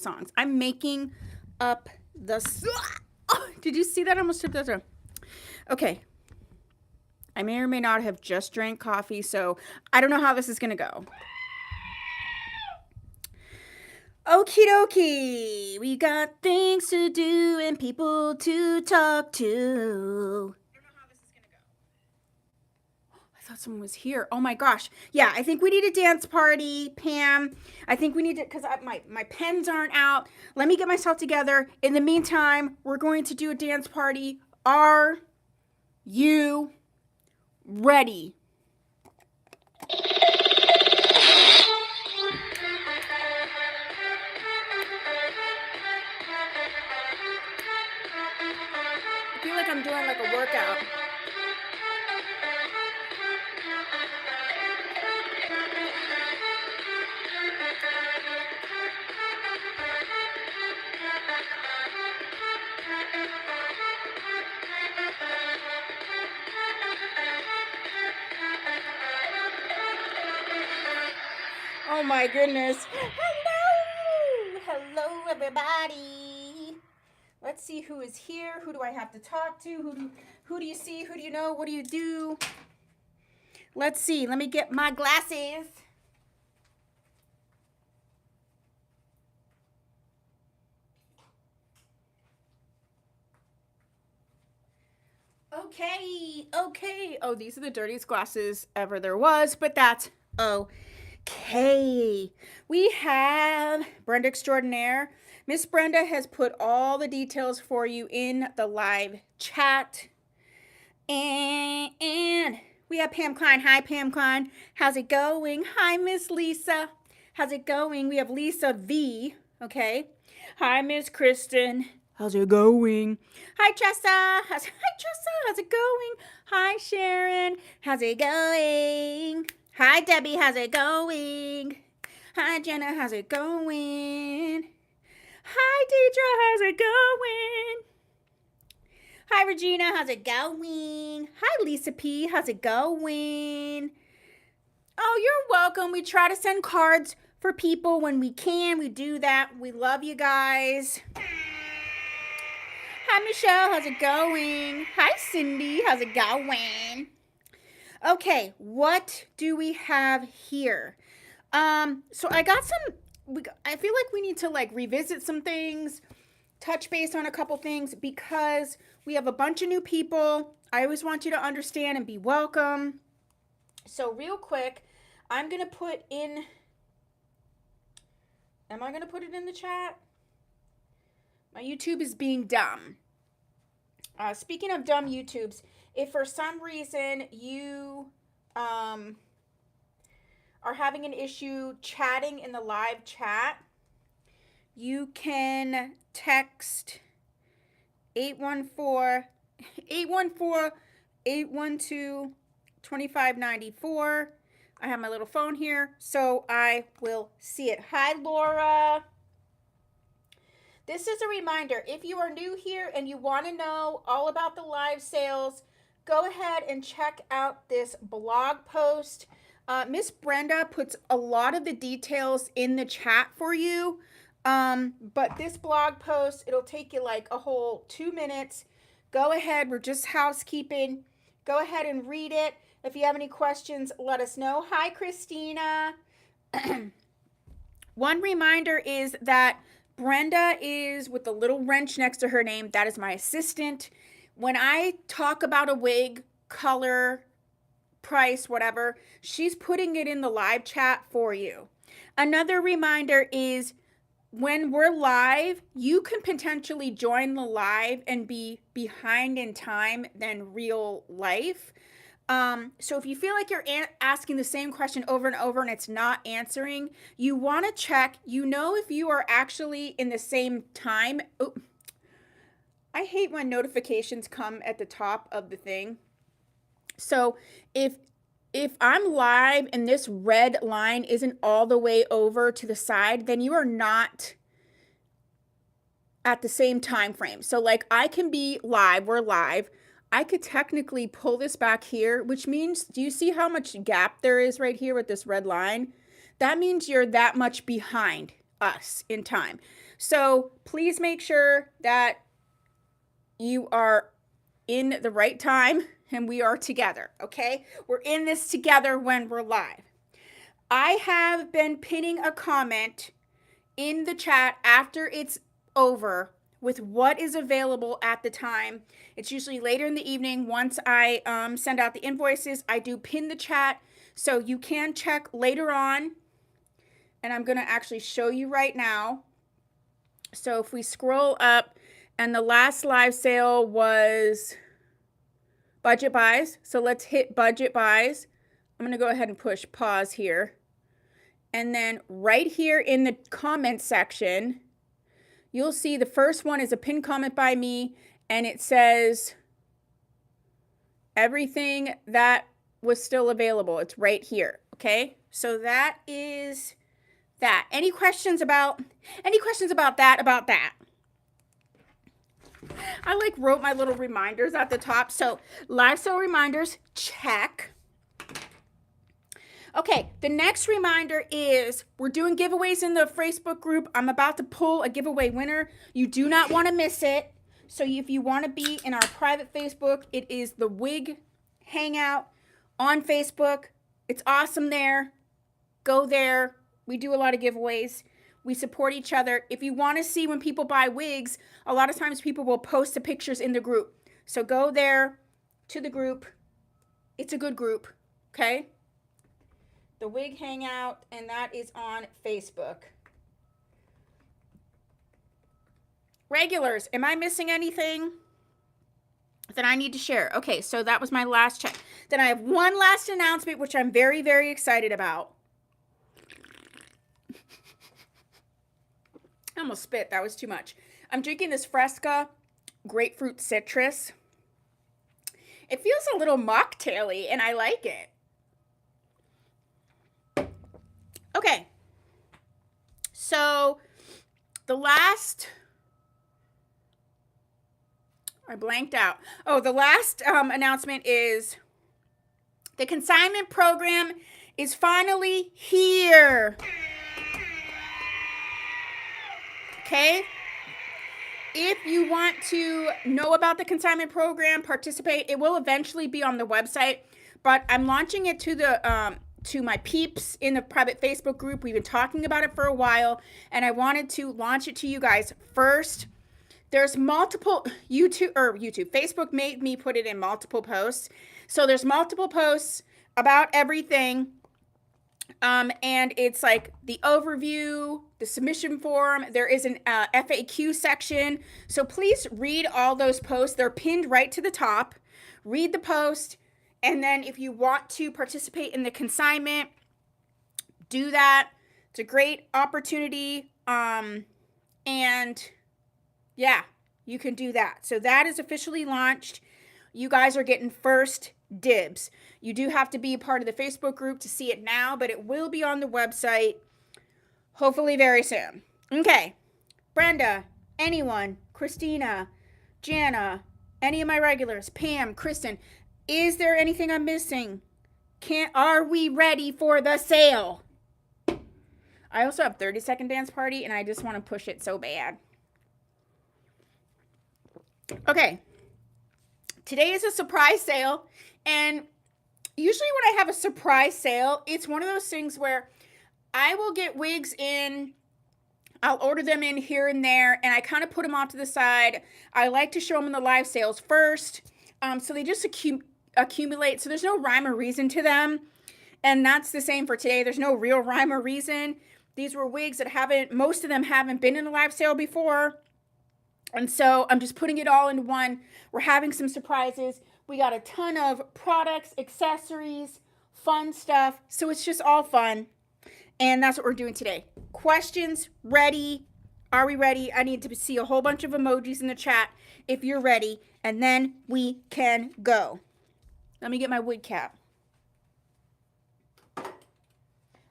songs. I'm making up the... Oh, did you see that? I almost took that. Okay. I may or may not have just drank coffee, so I don't know how this is going to go. Okie dokie. We got things to do and people to talk to. I thought someone was here. Oh my gosh. Yeah, I think we need a dance party, Pam. I think we need to, because my pens aren't out. Let me get myself together. In the meantime, we're going to do a dance party. Are you ready? I feel like I'm doing like a workout. Oh my goodness. Hello. Hello, everybody. Let's see who is here. Who do I have to talk to? Who do you see? Who do you know? What do you do? Let's see. Let me get my glasses. Okay. Oh, these are the dirtiest glasses ever there was, but that's okay. We have Brenda Extraordinaire. Miss Brenda has put all the details for you in the live chat. And we have Pam Klein. Hi, Pam Klein. How's it going? Hi, Miss Lisa. How's it going? We have Lisa V. Okay. Hi, Miss Kristen. How's it going? Hi, Tressa. How's it going? Hi, Sharon. How's it going? Hi, Debbie. How's it going? Hi, Jenna. How's it going? Hi, Deidre. How's it going? Hi, Regina. How's it going? Hi, Lisa P. How's it going? Oh, you're welcome. We try to send cards for people when we can. We do that. We love you guys. Hi, Michelle. How's it going? Hi, Cindy. How's it going? Okay, what do we have here? So I got some, I feel like we need to like revisit some things, touch base on a couple things because we have a bunch of new people. I always want you to understand and be welcome. So real quick, I'm going to put in, am I going to put it in the chat? My YouTube is being dumb. Speaking of dumb YouTubes, if for some reason you are having an issue chatting in the live chat, you can text 814-812-2594. I have my little phone here, so I will see it. Hi, Laura. This is a reminder, if you are new here and you want to know all about the live sales, go ahead and check out this blog post. Miss Brenda puts a lot of the details in the chat for you. But this blog post, it'll take you like a whole 2 minutes. Go ahead, we're just housekeeping. Go ahead and read it. If you have any questions, let us know. Hi, Christina. One reminder is that Brenda is with the little wrench next to her name. That is my assistant. When I talk about a wig, color, price, whatever, she's putting it in the live chat for you. Another reminder is when we're live, you can potentially join the live and be behind in time than real life. So if you feel like you're asking the same question over and over and it's not answering, you want to check, if you are actually in the same time. Oh, I hate when notifications come at the top of the thing. So if I'm live and this red line isn't all the way over to the side, then you are not at the same time frame. So like I can be live, we're live. I could technically pull this back here, which means, do you see how much gap there is right here with this red line? That means you're that much behind us in time. So please make sure that you are in the right time and we are together, okay? We're in this together when we're live. I have been pinning a comment in the chat after it's over with what is available at the time. It's usually later in the evening. Once I send out the invoices, I do pin the chat so you can check later on. And I'm going to actually show you right now. So if we scroll up, and the last live sale was budget buys. So let's hit budget buys. I'm going to go ahead and push pause here. And then right here in the comment section, you'll see the first one is a pinned comment by me, and it says everything that was still available. It's right here, okay? So that is that. Any questions about that? I like wrote my little reminders at the top. So live sale reminders, check. Okay, the next reminder is we're doing giveaways in the Facebook group. I'm about to pull a giveaway winner. You do not want to miss it. So if you want to be in our private Facebook, it is the Wig Hangout on Facebook. It's awesome there. Go there. We do a lot of giveaways. We support each other. If you want to see when people buy wigs, a lot of times people will post the pictures in the group. So go there to the group. It's a good group, okay? The Wig Hangout, and that is on Facebook. Regulars, am I missing anything that I need to share? Okay, so that was my last check. Then I have one last announcement, which I'm very, very excited about. I almost spit. That was too much. I'm drinking this Fresca grapefruit citrus. It feels a little mocktail-y, and I like it. Okay, so the last, I blanked out. Oh, the last announcement is the consignment program is finally here. Okay, if you want to know about the consignment program, participate, it will eventually be on the website, but I'm launching it to the to my peeps in the private Facebook group. We've been talking about it for a while, and I wanted to launch it to you guys first. There's multiple Facebook made me put it in multiple posts. So there's multiple posts about everything. And it's like the overview, the submission form. There is an FAQ section. So please read all those posts. They're pinned right to the top. Read the post. And then if you want to participate in the consignment, do that. It's a great opportunity. And yeah, you can do that. So that is officially launched. You guys are getting first dibs. You do have to be a part of the Facebook group to see it now, but it will be on the website hopefully very soon. Okay. Brenda, anyone, Christina, Jana, any of my regulars, Pam, Kristen, is there anything I'm missing? Are we ready for the sale? I also have 30-second dance party, and I just want to push it so bad. Okay. Today is a surprise sale, and usually when I have a surprise sale, it's one of those things where I will get wigs in, I'll order them in here and there, and I kind of put them off to the side. I like to show them in the live sales first, so they just accumulate, so there's no rhyme or reason to them, and that's the same for today. There's no real rhyme or reason. These were wigs that most of them haven't been in a live sale before, and so I'm just putting it all into one. We're having some surprises. We got a ton of products, accessories, fun stuff, so it's just all fun, and that's what we're doing today. Questions? Ready? Are we ready? I need to see a whole bunch of emojis in the chat if you're ready, and then we can go. Let me get my wig cap.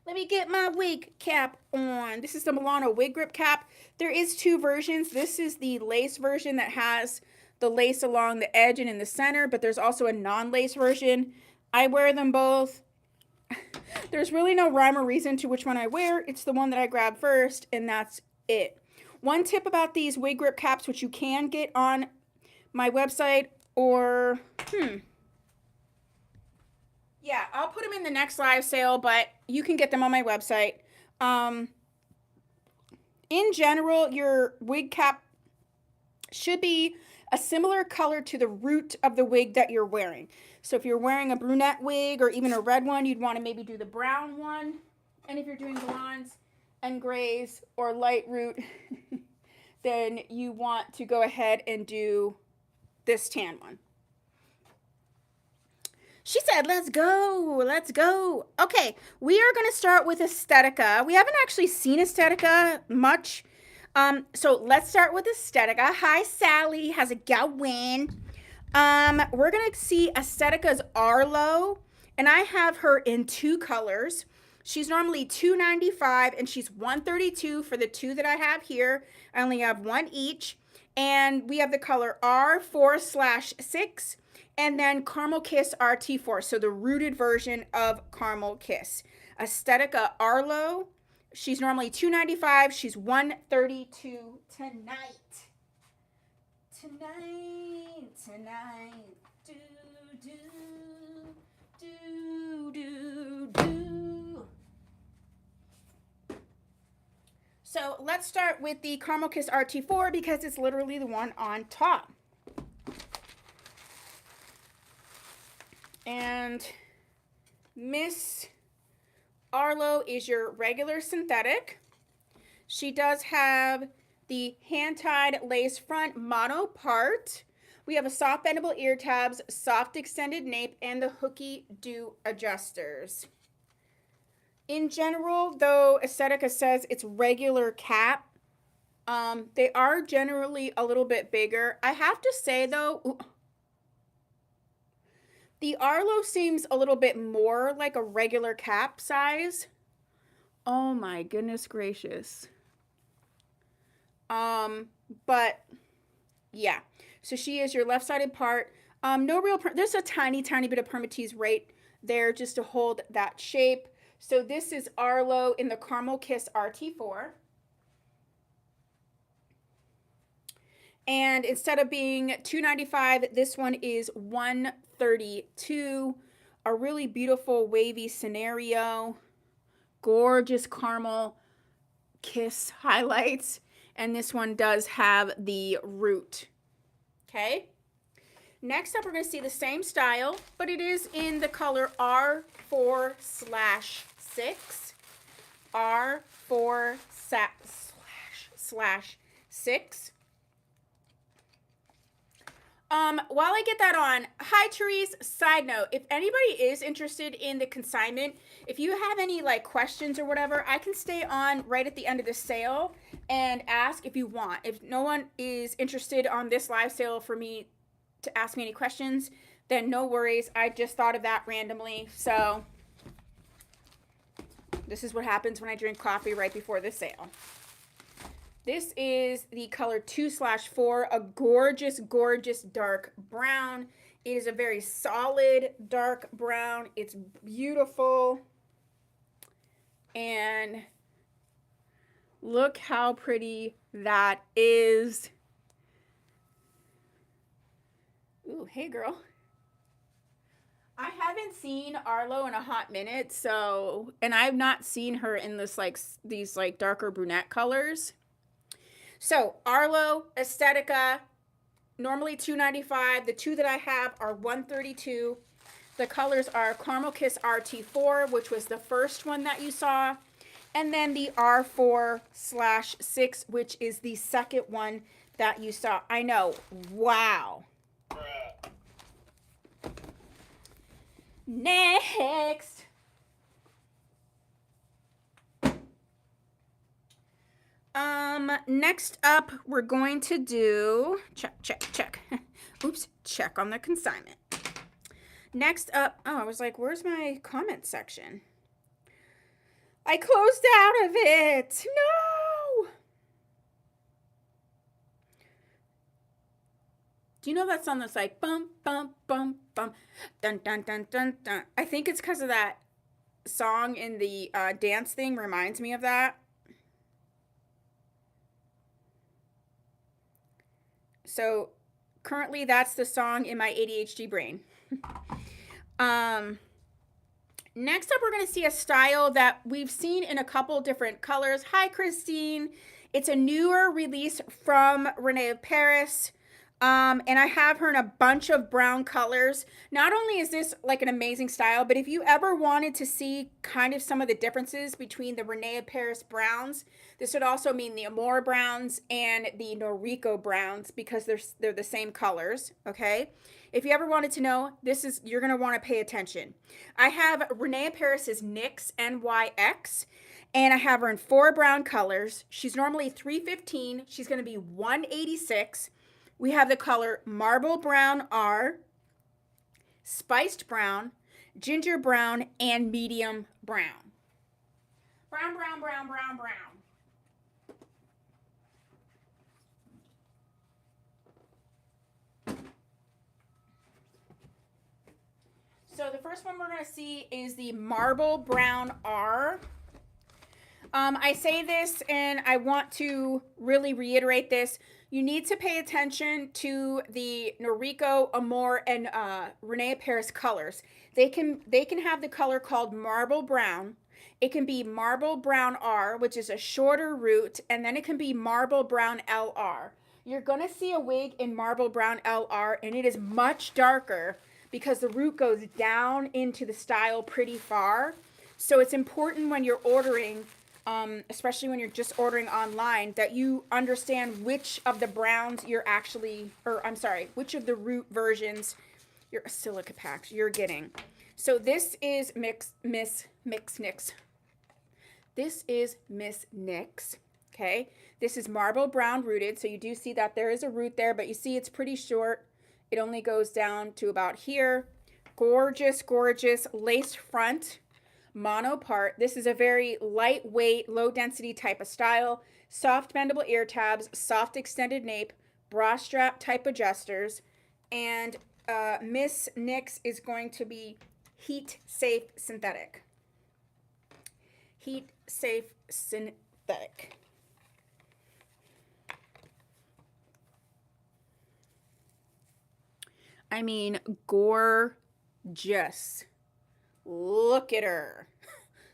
Let me get my wig cap on. This is the Milano wig grip cap. There is two versions. This is the lace version that has the lace along the edge and in the center, but there's also a non-lace version. I wear them both. There's really no rhyme or reason to which one I wear. It's the one that I grab first, and that's it. One tip about these wig grip caps, which you can get on my website, or yeah, I'll put them in the next live sale, but you can get them on my website. In general, your wig cap should be a similar color to the root of the wig that you're wearing. So if you're wearing a brunette wig or even a red one, you'd want to maybe do the brown one. And if you're doing blondes and grays or light root, then you want to go ahead and do this tan one. She said, let's go, let's go. Okay, we are going to start with Aesthetica. We haven't actually seen Aesthetica much. So let's start with Aesthetica. Hi, Sally. How's it going? We're going to see Aesthetica's Arlo, and I have her in 2 colors. She's normally $2.95, and she's $132 for the 2 that I have here. I only have 1 each, and we have the color R4/6, and then Caramel Kiss RT4, so the rooted version of Caramel Kiss. Aesthetica Arlo. She's normally $2.95. She's $132 tonight. Tonight. Do, do, do, do, do. So let's start with the Caramel Kiss RT4 because it's literally the one on top. And Miss Arlo is your regular synthetic. She does have the hand-tied lace front mono part. We have a soft bendable ear tabs, soft extended nape, and the hooky do adjusters. In general, though Aesthetica says it's regular cap, they are generally a little bit bigger. I have to say though, the Arlo seems a little bit more like a regular cap size. Oh my goodness gracious. But yeah, so she is your left-sided part. No real, there's a tiny bit of permatease right there just to hold that shape. So this is Arlo in the Caramel Kiss RT4. And instead of being $2.95, this one is $132. A really beautiful wavy scenario. Gorgeous caramel kiss highlights. And this one does have the root. Okay. Next up, we're going to see the same style, but it is in the color R4/6. R4/6. While I get that on, hi Therese, side note, if anybody is interested in the consignment, if you have any like questions or whatever, I can stay on right at the end of the sale and ask if you want. If no one is interested on this live sale for me to ask me any questions, then no worries. I just thought of that randomly. So this is what happens when I drink coffee right before the sale. This is the color 2/4, a gorgeous, gorgeous dark brown. It is a very solid dark brown. It's beautiful. And look how pretty that is. Ooh, hey girl. I haven't seen Arlo in a hot minute, so, and I've not seen her in this like these like darker brunette colors. So Arlo, Aesthetica, normally $2.95. The 2 that I have are $132. The colors are Caramel Kiss RT4, which was the first one that you saw, and then the R4/6, which is the second one that you saw. I know. Wow. Next. Next up, we're going to do, check. Oops, check on the consignment. Next up, oh, I was like, where's my comment section? I closed out of it. No. Do you know that song that's like, bum, bum, bum, bum, dun, dun, dun, dun, dun? I think it's because of that song in the dance thing reminds me of that. So currently that's the song in my ADHD brain. Next up, we're going to see a style that we've seen in a couple different colors. Hi, Christine. It's a newer release from Renee of Paris. And I have her in a bunch of brown colors. Not only is this like an amazing style, but if you ever wanted to see kind of some of the differences between the Renee of Paris browns, this would also mean the Amore browns and the Norico browns, because they're the same colors, okay? If you ever wanted to know, you're going to want to pay attention. I have Renee of Paris's NYX, NYX, and I have her in 4 brown colors. She's normally $315. She's going to be $186. We have the color Marble Brown R, Spiced Brown, Ginger Brown, and Medium Brown. Brown, brown, brown, brown, brown. So the first one we're going to see is the Marble Brown R. I say this and I want to really reiterate this. You need to pay attention to the Norico, Amore, and Renee of Paris colors. They can have the color called Marble Brown. It can be Marble Brown R, which is a shorter root, and then it can be Marble Brown LR. You're going to see a wig in Marble Brown LR, and it is much darker because the root goes down into the style pretty far. So it's important when you're ordering, especially when you're just ordering online, that you understand which of the browns you're actually, which of the root versions, your silica packs you're getting. So this is Miss NYX. This is Miss NYX, okay? This is Marble Brown rooted, so you do see that there is a root there, but you see it's pretty short. It only goes down to about here. Gorgeous, gorgeous lace front, mono part. This is a very lightweight, low density type of style. Soft bendable ear tabs, soft extended nape, bra strap type adjusters. And Miss NYX is going to be heat safe synthetic. Heat safe synthetic. I mean, gorgeous. Look at her.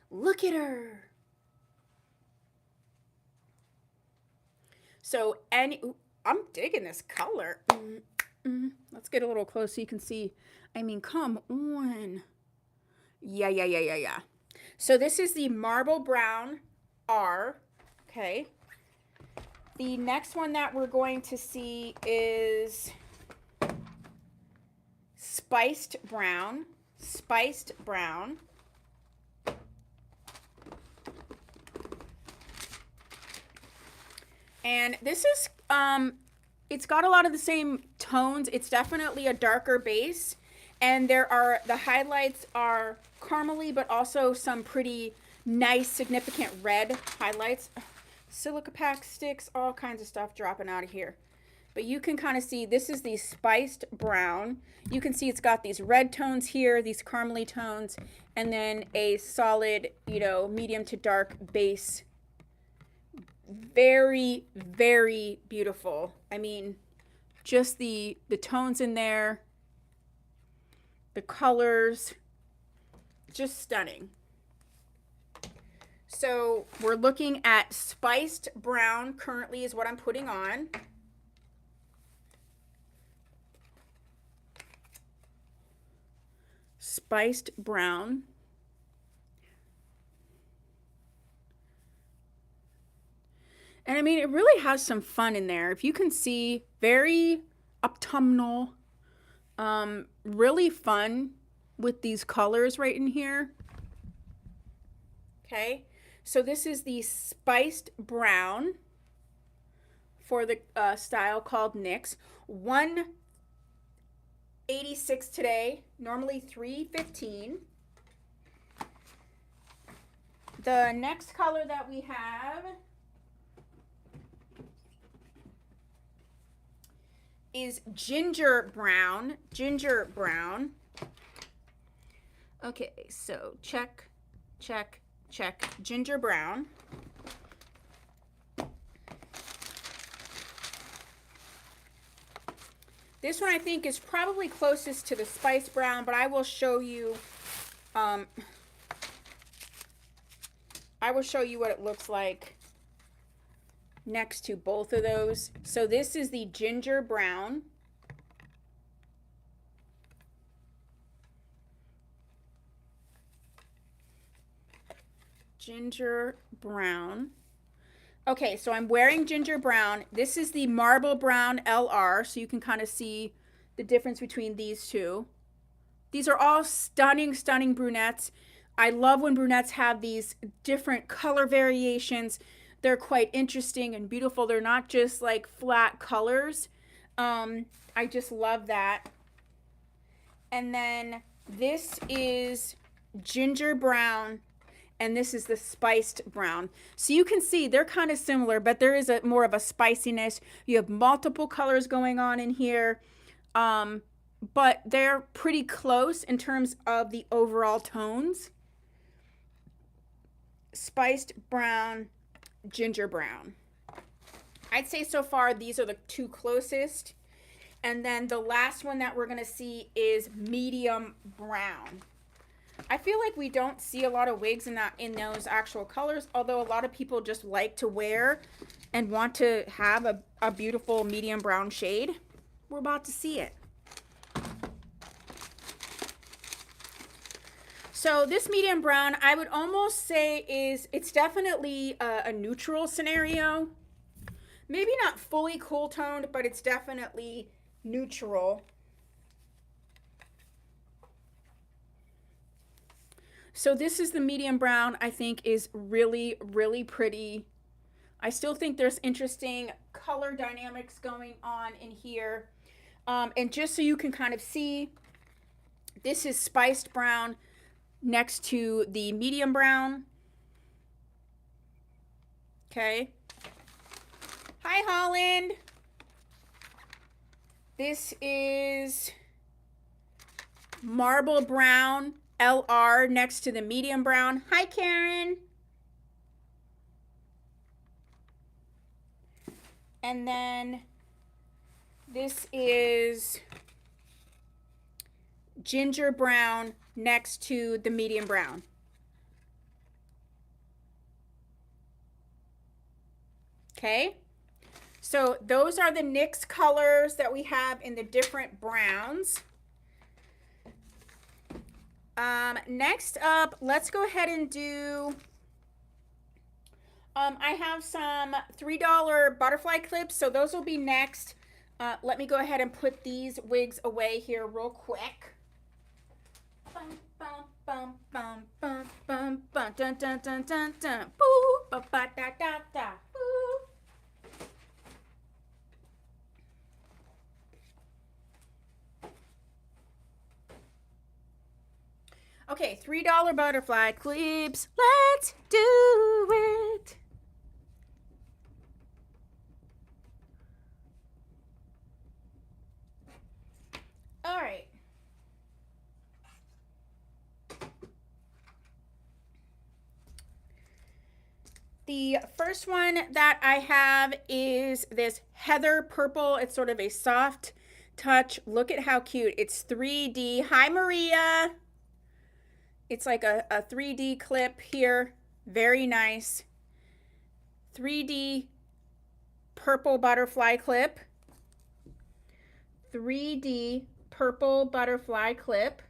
Look at her. So, I'm digging this color. Let's get a little close so you can see. I mean, come on. Yeah. So this is the Marble Brown R. Okay. The next one that we're going to see is Spiced Brown. Spiced Brown. And this is, it's got a lot of the same tones. It's definitely a darker base. And the highlights are caramely, but also some pretty nice, significant red highlights. Silica pack sticks, all kinds of stuff dropping out of here. But you can kind of see this is the Spiced Brown. You can see it's got these red tones here, these caramely tones, and then a solid, medium to dark base. Very, very beautiful. I mean, just the tones in there, the colors, just stunning. So we're looking at Spiced Brown currently is what I'm putting on. Spiced Brown. And I mean, it really has some fun in there. If you can see, very autumnal, really fun with these colors right in here. Okay, so this is the Spiced Brown for the style called NYX. $186 today, normally $315. The next color that we have is Ginger Brown. Ginger Brown. Okay, so check. Ginger Brown. This one I think is probably closest to the Spice Brown, but I will show you what it looks like next to both of those. So this is the Ginger Brown. Ginger Brown. Okay, so I'm wearing Ginger Brown. This is the Marble Brown LR, so you can kind of see the difference between these two. These are all stunning, stunning brunettes. I love when brunettes have these different color variations. They're quite interesting and beautiful. They're not just like flat colors. I just love that. And then this is Ginger Brown, and this is the Spiced Brown. So you can see they're kind of similar, but there is more of a spiciness. You have multiple colors going on in here, but they're pretty close in terms of the overall tones. Spiced Brown, Ginger Brown. I'd say so far these are the two closest. And then the last one that we're going to see is Medium Brown. I feel like we don't see a lot of wigs in those actual colors, although a lot of people just like to wear and want to have a beautiful medium brown shade. We're about to see it. So this medium brown, I would almost say it's definitely a neutral scenario. Maybe not fully cool toned, but it's definitely neutral. So this is the medium brown. I think is really, really pretty. I still think there's interesting color dynamics going on in here. And just so you can kind of see, this is Spiced Brown next to the medium brown. Okay. Hi, Holland. This is Marble Brown LR next to the medium brown. Hi, Karen. And then this is Ginger Brown next to the medium brown. Okay. So those are the NYX colors that we have in the different browns. Next up, let's go ahead and do, I have some $3 butterfly clips, so those will be next. Let me go ahead and put these wigs away here real quick. Bum, bum, bum, bum, bum, bum, bum, dun, dun, dun, dun, dun. Boo, ba, ba, da, da, da, boo. Okay, $3 butterfly clips. Let's do it. All right. The first one that I have is this Heather Purple. It's sort of a soft touch. Look at how cute. It's 3D. Hi, Maria. It's like a 3D clip here. Very nice. 3D purple butterfly clip. 3D purple butterfly clip.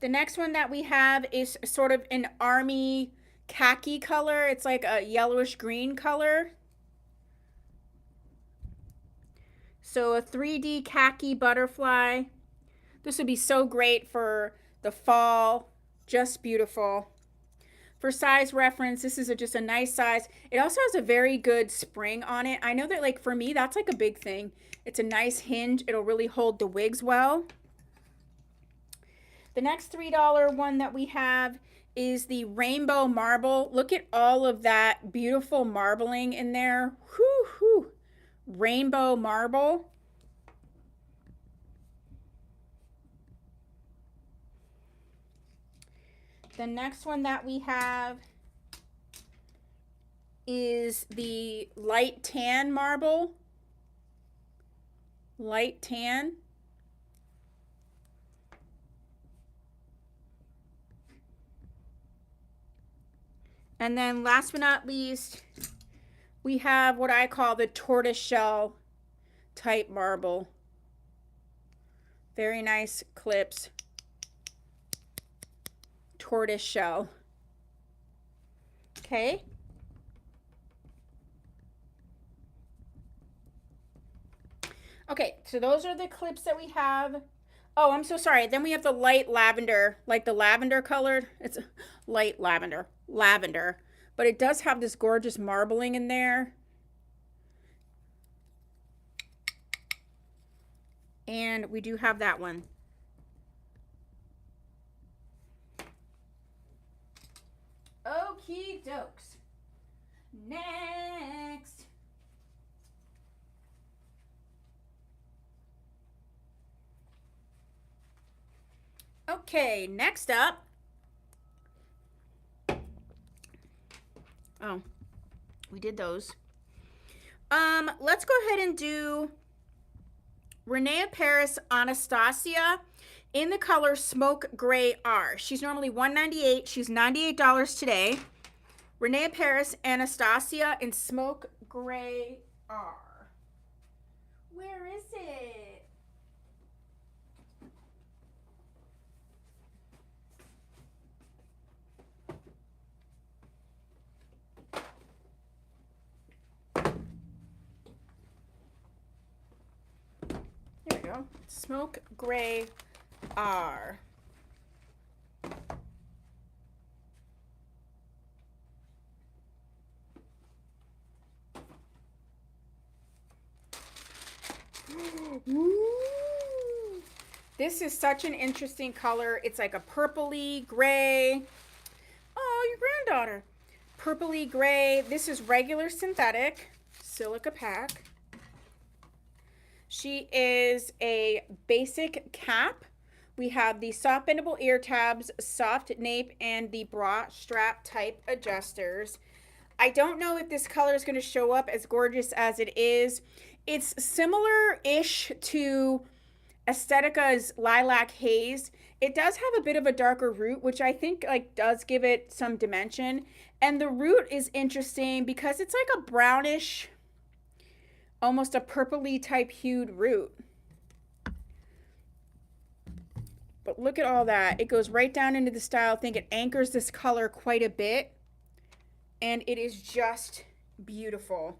The next one that we have is sort of an army khaki color. It's like a yellowish green color. So a 3D khaki butterfly. This would be so great for the fall. Just beautiful. For size reference, this is just a nice size. It also has a very good spring on it. I know that, like, for me, that's like a big thing. It's a nice hinge. It'll really hold the wigs well. The next $3 one that we have is the Rainbow Marble. Look at all of that beautiful marbling in there. Whew, whew. Rainbow Marble. The next one that we have is the light tan marble. Light tan. And then last but not least, we have what I call the tortoise shell type marble. Very nice clips. Tortoise shell. Okay. Okay, so those are the clips that we have. Oh, I'm so sorry. Then we have the light lavender, like the lavender colored. It's light lavender, lavender. But it does have this gorgeous marbling in there. And we do have that one. Okie dokes. Next. Okay, next up. Oh, we did those. Let's go ahead and do Renee of Paris Anastasia in the color Smoke Gray R. She's normally $198. She's $98 today. Renee of Paris Anastasia in Smoke Gray R. Where is it? There we go. Smoke Gray R. Ooh. This is such an interesting color. It's like a purpley gray. Oh, your granddaughter. Purpley gray. This is regular synthetic silica pack. She is a basic cap. We have the soft bendable ear tabs, soft nape, and the bra strap type adjusters. I don't know if this color is going to show up as gorgeous as it is. It's similar-ish to Aesthetica's Lilac Haze. It does have a bit of a darker root, which I think like does give it some dimension. And the root is interesting because it's like a brownish, almost a purpley type hued root. But look at all that. It goes right down into the style. I think it anchors this color quite a bit. And it is just beautiful.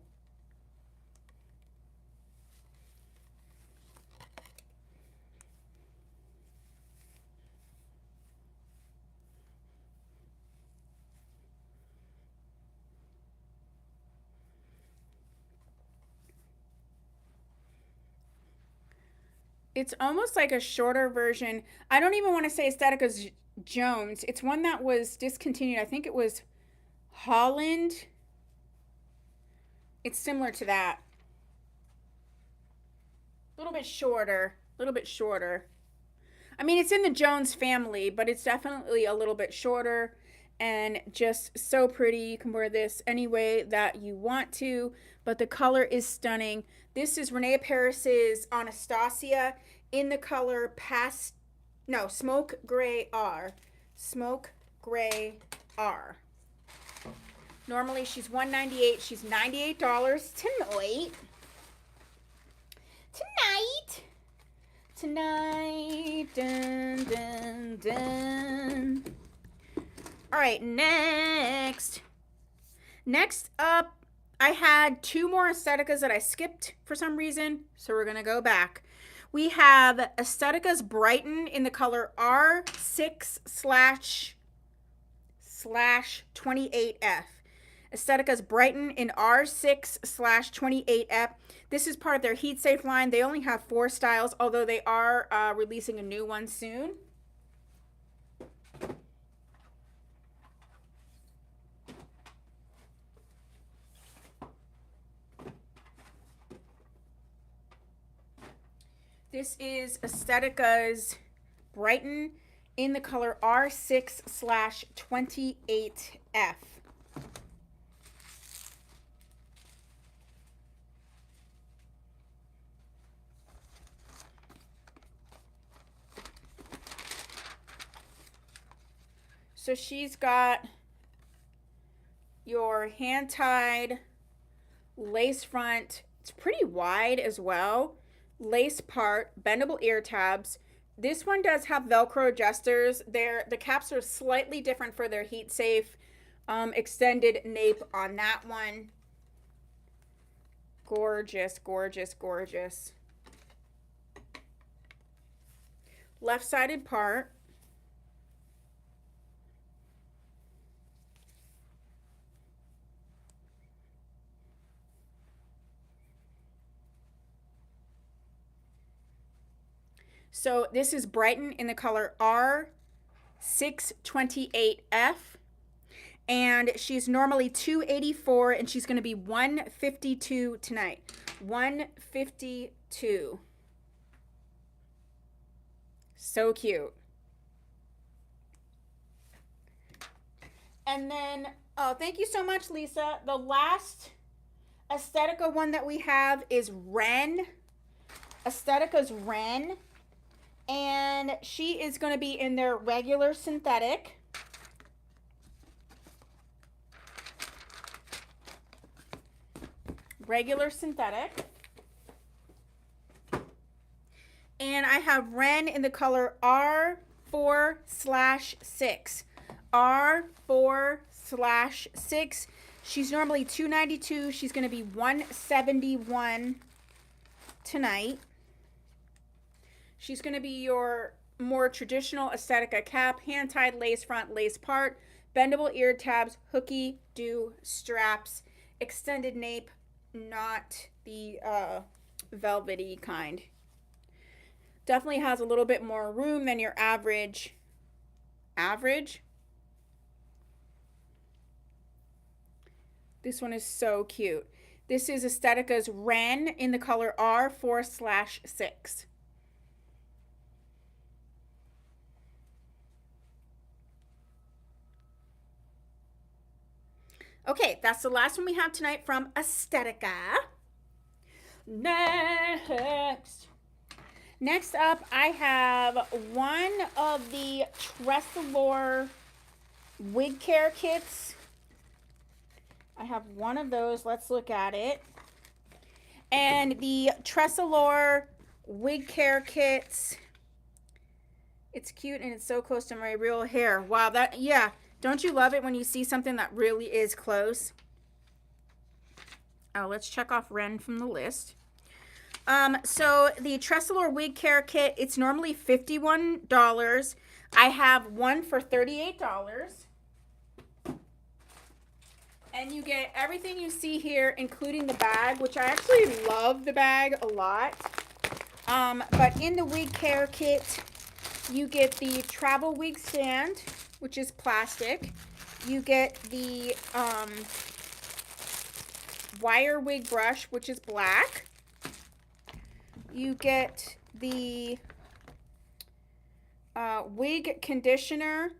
It's almost like a shorter version. I don't even want to say Aesthetica's Jones. It's one that was discontinued. I think it was Holland. It's similar to that. A little bit shorter. A little bit shorter. I mean, it's in the Jones family, but it's definitely a little bit shorter and just so pretty. You can wear this any way that you want to, but the color is stunning. This is Renee of Paris's Anastasia in the color Smoke Gray R. Smoke Gray R. Normally she's $198. She's $98 tonight. Tonight. Dun, dun, dun. All right, next. Next up, I had two more Aestheticas that I skipped for some reason, so we're going to go back. We have Aesthetica's Brighten in the color R6/28F. Aesthetica's Brighten in R6/28F. This is part of their Heat Safe line. They only have 4 styles, although they are releasing a new one soon. This is Aesthetica's Brighten in the color R6/28F. So she's got your hand-tied lace front. It's pretty wide as well. Lace part, bendable ear tabs. This one does have Velcro adjusters. The caps are slightly different for their heat safe. Extended nape on that one. Gorgeous, gorgeous, gorgeous. Left-sided part. So this is Brighton in the color R628F. And she's normally $284 and she's going to be $152 tonight. $152. So cute. And then, oh, thank you so much, Lisa. The last Aesthetica one that we have is Ren. Aesthetica's Ren. And she is going to be in their regular synthetic. Regular synthetic. And I have Ren in the color R4/6. R4/6. She's normally $292. She's going to be $171 tonight. She's going to be your more traditional Aesthetica cap, hand-tied lace front, lace part, bendable ear tabs, hooky do straps, extended nape, not the velvety kind. Definitely has a little bit more room than your average. This one is so cute. This is Aesthetica's Ren in the color R4/6. Okay, that's the last one we have tonight from Aesthetica. Next up, I have one of the Tressalore wig care kits. I have one of those. Let's look at it. And the Tressalore wig care kits. It's cute and it's so close to my real hair. Wow, that, yeah. Don't you love it when you see something that really is close? Oh, let's check off Ren from the list. So the Tressalore wig care kit, it's normally $51. I have one for $38. And you get everything you see here, including the bag, which I actually love the bag a lot. But in the wig care kit, you get the travel wig stand, which is plastic. You get the wire wig brush, which is black. You get the wig conditioner.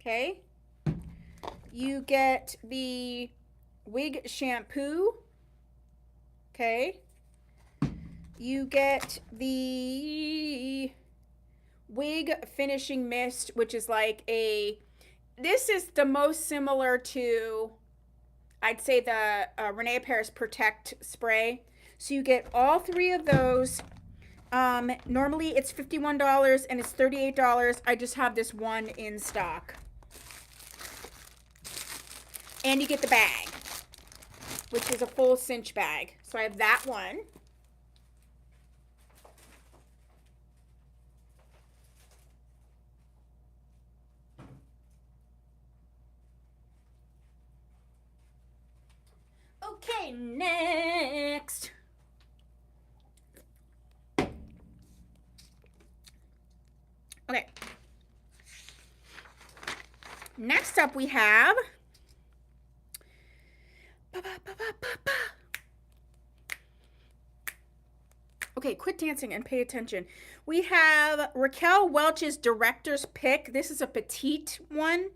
Okay. You get the wig shampoo. Okay. You get the wig finishing mist, which is like this is the most similar to, I'd say, the Renee of Paris Protect spray. So you get all three of those. Normally it's $51 and it's $38. I just have this one in stock. And you get the bag, which is a full cinch bag. So I have that one. Okay, next. Okay. Next up we have okay, quit dancing and pay attention. We have Raquel Welch's Director's Pick. This is a petite one.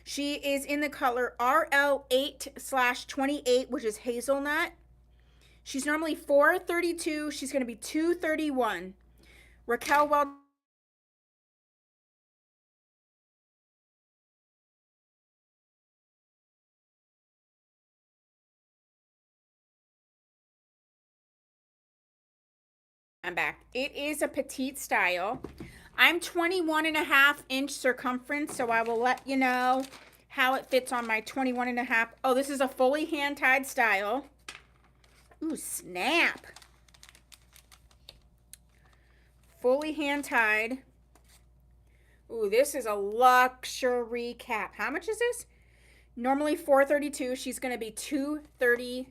She is in the color RL8/28, which is hazelnut. She's normally $432. She's going to be $231. Raquel Welch I'm back. It is a petite style. I'm 21.5 inch circumference, so I will let you know how it fits on my 21.5. Oh, this is a fully hand-tied style. Ooh, snap. Fully hand-tied. Ooh, this is a luxury cap. How much is this? Normally $432. She's going to be $231.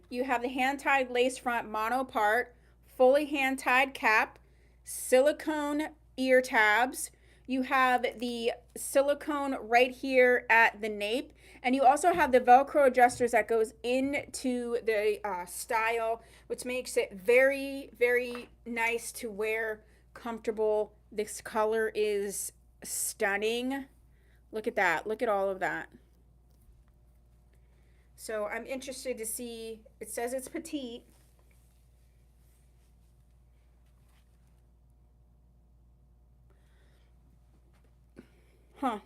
You have the hand-tied lace front mono part, fully hand-tied cap, silicone ear tabs. You have the silicone right here at the nape, and you also have the Velcro adjusters that goes into the style, which makes it very, very nice to wear, comfortable. This color is stunning. Look at that. Look at all of that. So I'm interested to see. It says it's petite. Huh.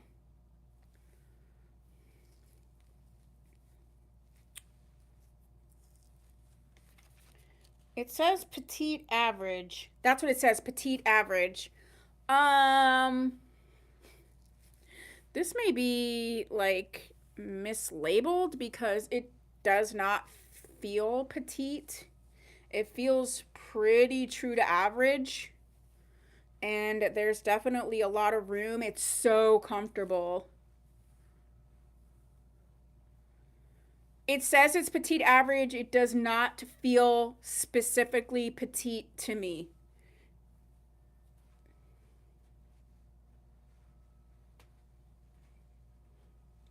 It says petite average. That's what it says, petite average. This may be like mislabeled because it does not feel petite. It feels pretty true to average. And there's definitely a lot of room. It's so comfortable. It says it's petite average. It does not feel specifically petite to me.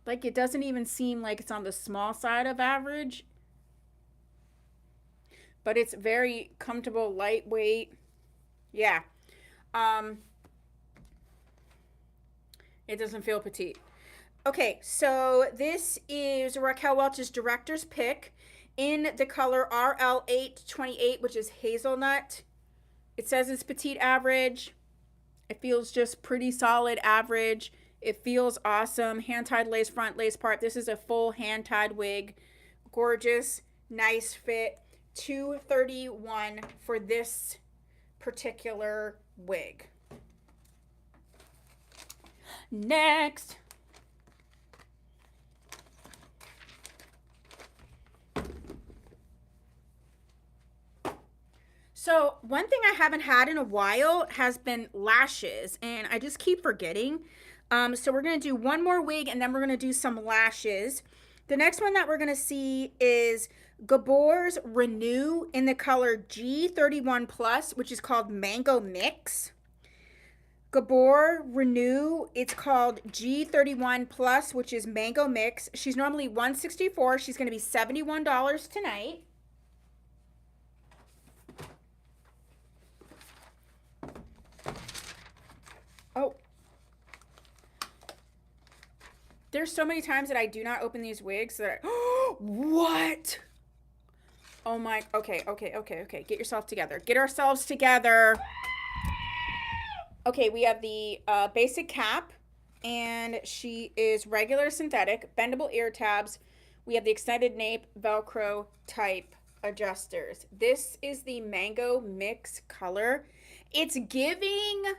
Like, it doesn't even seem like it's on the small side of average, but it's very comfortable, lightweight. Yeah. Um, it doesn't feel petite. Okay, so this is Raquel Welch's director's pick in the color RL828, which is hazelnut. It says it's petite average. It feels just pretty solid average. It feels awesome. Hand-tied lace front, lace part. This is a full hand-tied wig. Gorgeous, nice fit. $231 for this particular wig. Next. So one thing I haven't had in a while has been lashes, and I just keep forgetting. So we're going to do one more wig, and then we're going to do some lashes. The next one that we're going to see is Gabbor's Renew in the color G31 Plus, which is called Mango Mix. Gabbor Renew, it's called G31 Plus, which is Mango Mix. She's normally $164. She's going to be $71 tonight. Oh. There's so many times that I do not open these wigs that I, what? Oh my, okay. Get yourself together. Get ourselves together. Okay, we have the basic cap, and she is regular synthetic, bendable ear tabs. We have the extended nape, Velcro type adjusters. This is the Mango Mix color. It's giving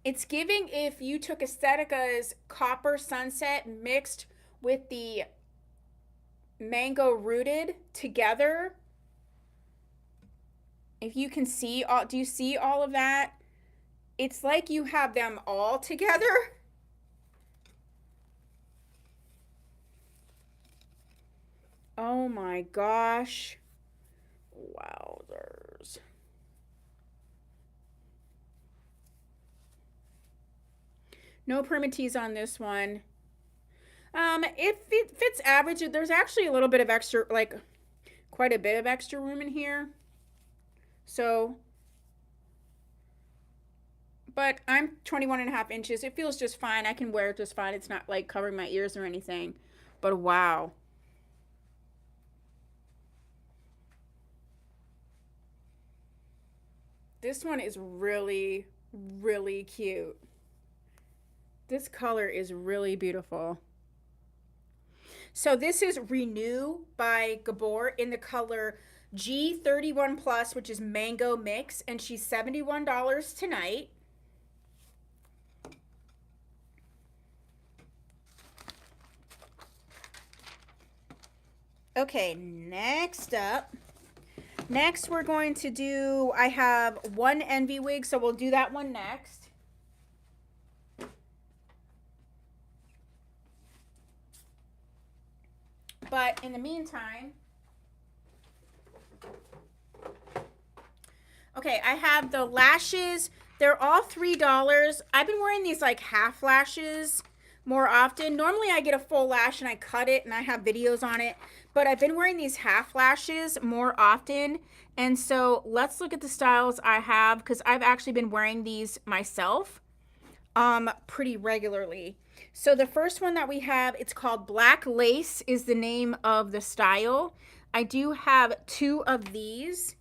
if you took Aesthetica's Copper Sunset mixed with the Mango Rooted together. If you can see, do you see all of that? It's like you have them all together. Oh my gosh. Wowzers. No permatease on this one. It fits average. There's actually a little bit of extra, like quite a bit of extra room in here. So, but I'm 21.5 inches. It feels just fine. I can wear it just fine. It's not like covering my ears or anything. But wow. This one is really, really cute. This color is really beautiful. So this is Renew by Gabbor in the color G31 Plus, which is Mango Mix, and she's $71 tonight. Okay, next up. Next, we're going to do, I have one Envy wig, so we'll do that one next. But in the meantime, okay, I have the lashes. They're all $3. I've been wearing these like half lashes more often. Normally I get a full lash and I cut it and I have videos on it, but I've been wearing these half lashes more often. And so let's look at the styles I have, because I've actually been wearing these myself pretty regularly. So the first one that we have, it's called Black Lace is the name of the style. I do have two of these,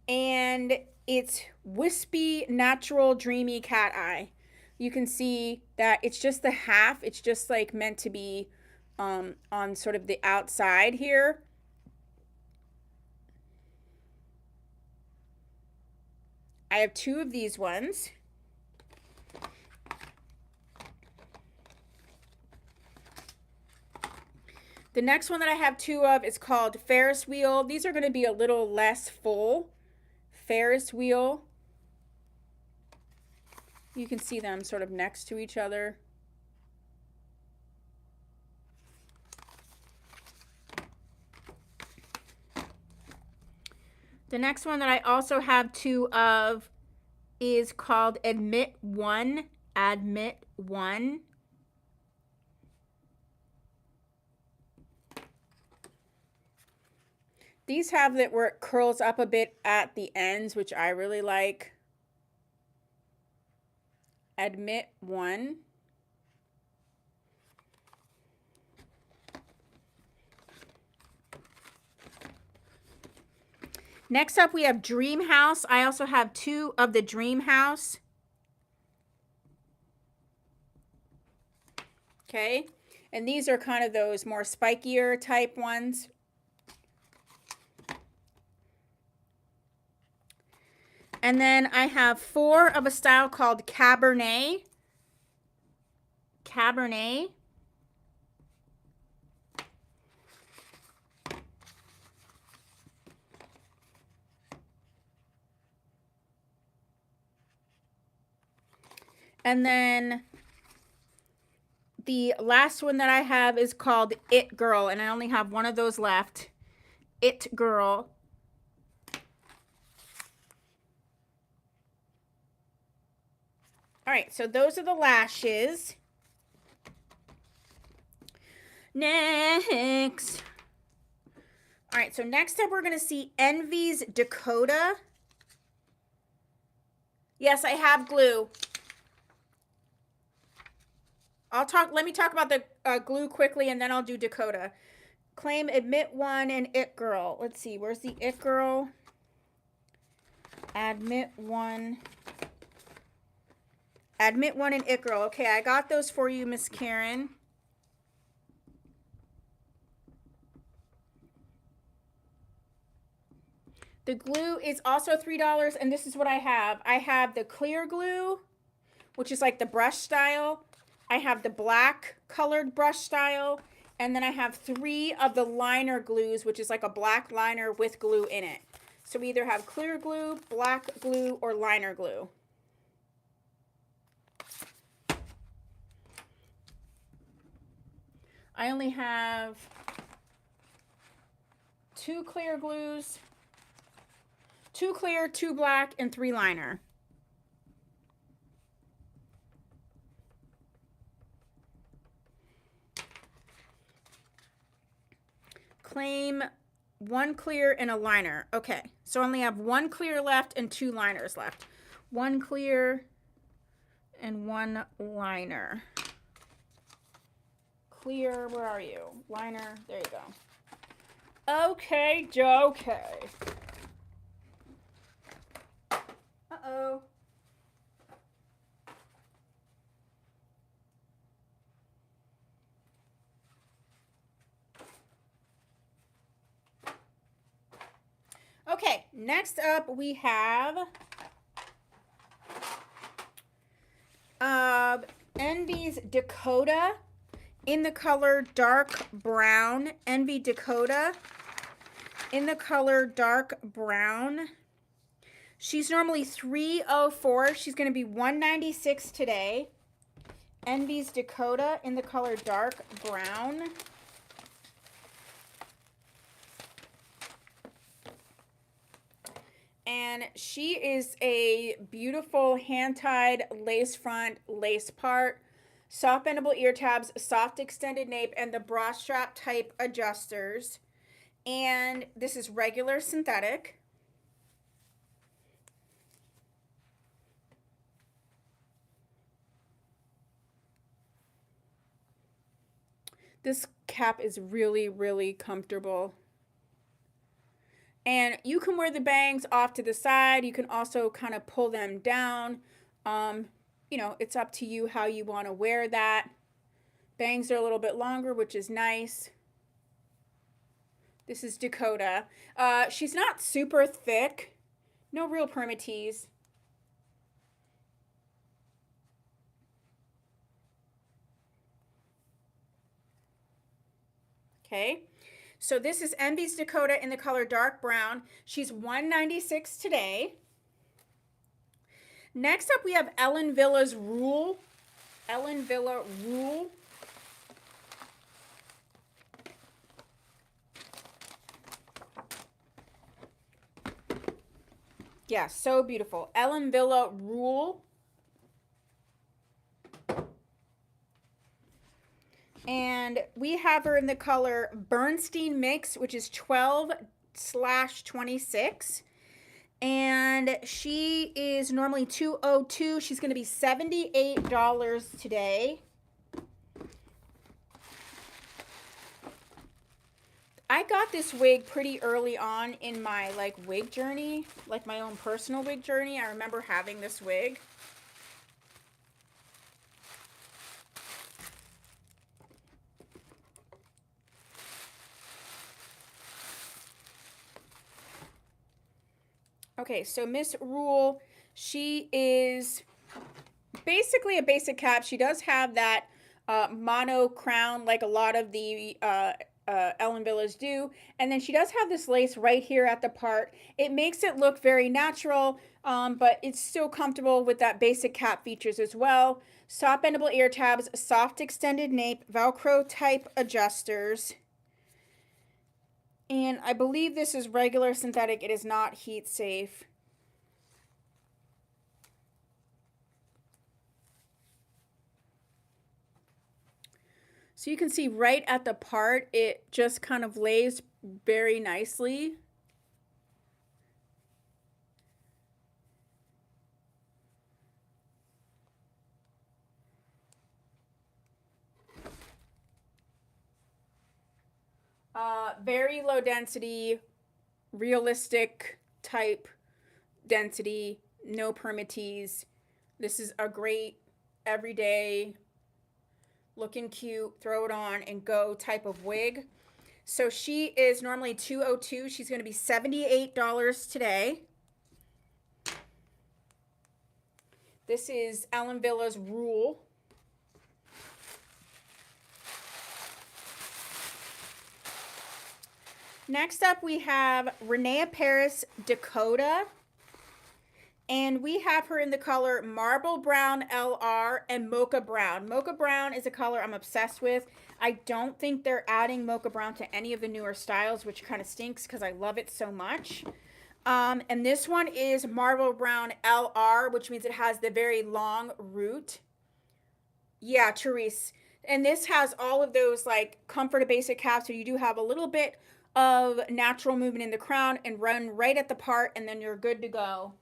and it's Wispy Natural Dreamy Cat Eye. You can see that it's just the half. It's just like meant to be on sort of the outside here. I have two of these ones. The next one that I have two of is called Ferris Wheel. These are going to be a little less full. Ferris Wheel. You can see them sort of next to each other. The next one that I also have two of is called Admit One. Admit One. These have that where it curls up a bit at the ends, which I really like. Admit One. Next up, we have Dream House. I also have two of the Dream House. Okay. And these are kind of those more spikier type ones. And then I have four of a style called Cabernet. Cabernet. And then the last one that I have is called It Girl, and I only have one of those left. It Girl. All right, so those are the lashes. Next. All right, so next up we're going to see Envy's Dakota. Yes, I have glue. Let me talk about the glue quickly, and then I'll do Dakota. Claim Admit One and It Girl. Let's see, where's the It Girl? Admit One. Admit One and It Girl. Okay, I got those for you, Miss Karen. The glue is also $3, and this is what I have. I have the clear glue, which is like the brush style. I have the black colored brush style, and then I have three of the liner glues, which is like a black liner with glue in it. So we either have clear glue, black glue, or liner glue. I only have two clear glues, two clear, two black, and three liner. Claim one clear and a liner. Okay, so I only have one clear left and two liners left. One clear and one liner. Clear, where are you? Liner, there you go. Okay, okay. Uh-oh. Next up, we have Envy's Dakota in the color dark brown. Envy Dakota in the color dark brown. She's normally $304. She's going to be $196 today. Envy's Dakota in the color dark brown. And she is a beautiful hand-tied lace front, lace part, soft bendable ear tabs, soft extended nape, and the bra strap type adjusters. And this is regular synthetic. This cap is really, really comfortable. And you can wear the bangs off to the side. You can also kind of pull them down. You know, it's up to you how you want to wear that. Bangs are a little bit longer, which is nice. This is Dakota. She's not super thick. No real permatease. Okay. So this is Envy's Dakota in the color dark brown. She's $196 today. Next up, we have Ellen Villa's Rule. Ellen Villa Rule. Yeah, so beautiful. Ellen Villa Rule. And we have her in the color Bernstein Mix, which is 12/26. And she is normally $202. She's going to be $78 today. I got this wig pretty early on in my wig journey, like my own personal wig journey. I remember having this wig. Okay, so Miss Rule, she is basically a basic cap. She does have that mono crown like a lot of the Ellen Villas do. And then she does have this lace right here at the part. It makes it look very natural, but it's still comfortable with that basic cap features as well. Soft bendable ear tabs, soft extended nape, Velcro type adjusters. And I believe this is regular synthetic. It is not heat safe. So you can see right at the part, it just kind of lays very nicely. Very low density, realistic type density, no permatease. This is a great everyday looking cute, throw it on and go type of wig. So she is normally $202. She's going to be $78 today. This is Ellen Villa's Rule. Next up, we have Renee of Paris Dakota. And we have her in the color Marble Brown LR and Mocha Brown. Mocha Brown is a color I'm obsessed with. I don't think they're adding Mocha Brown to any of the newer styles, which kind of stinks because I love it so much. And this one is Marble Brown LR, which means it has the very long root. Yeah, Therese. And this has all of those comfort of basic caps, so you do have a little bit of natural movement in the crown and run right at the part, and then you're good to go.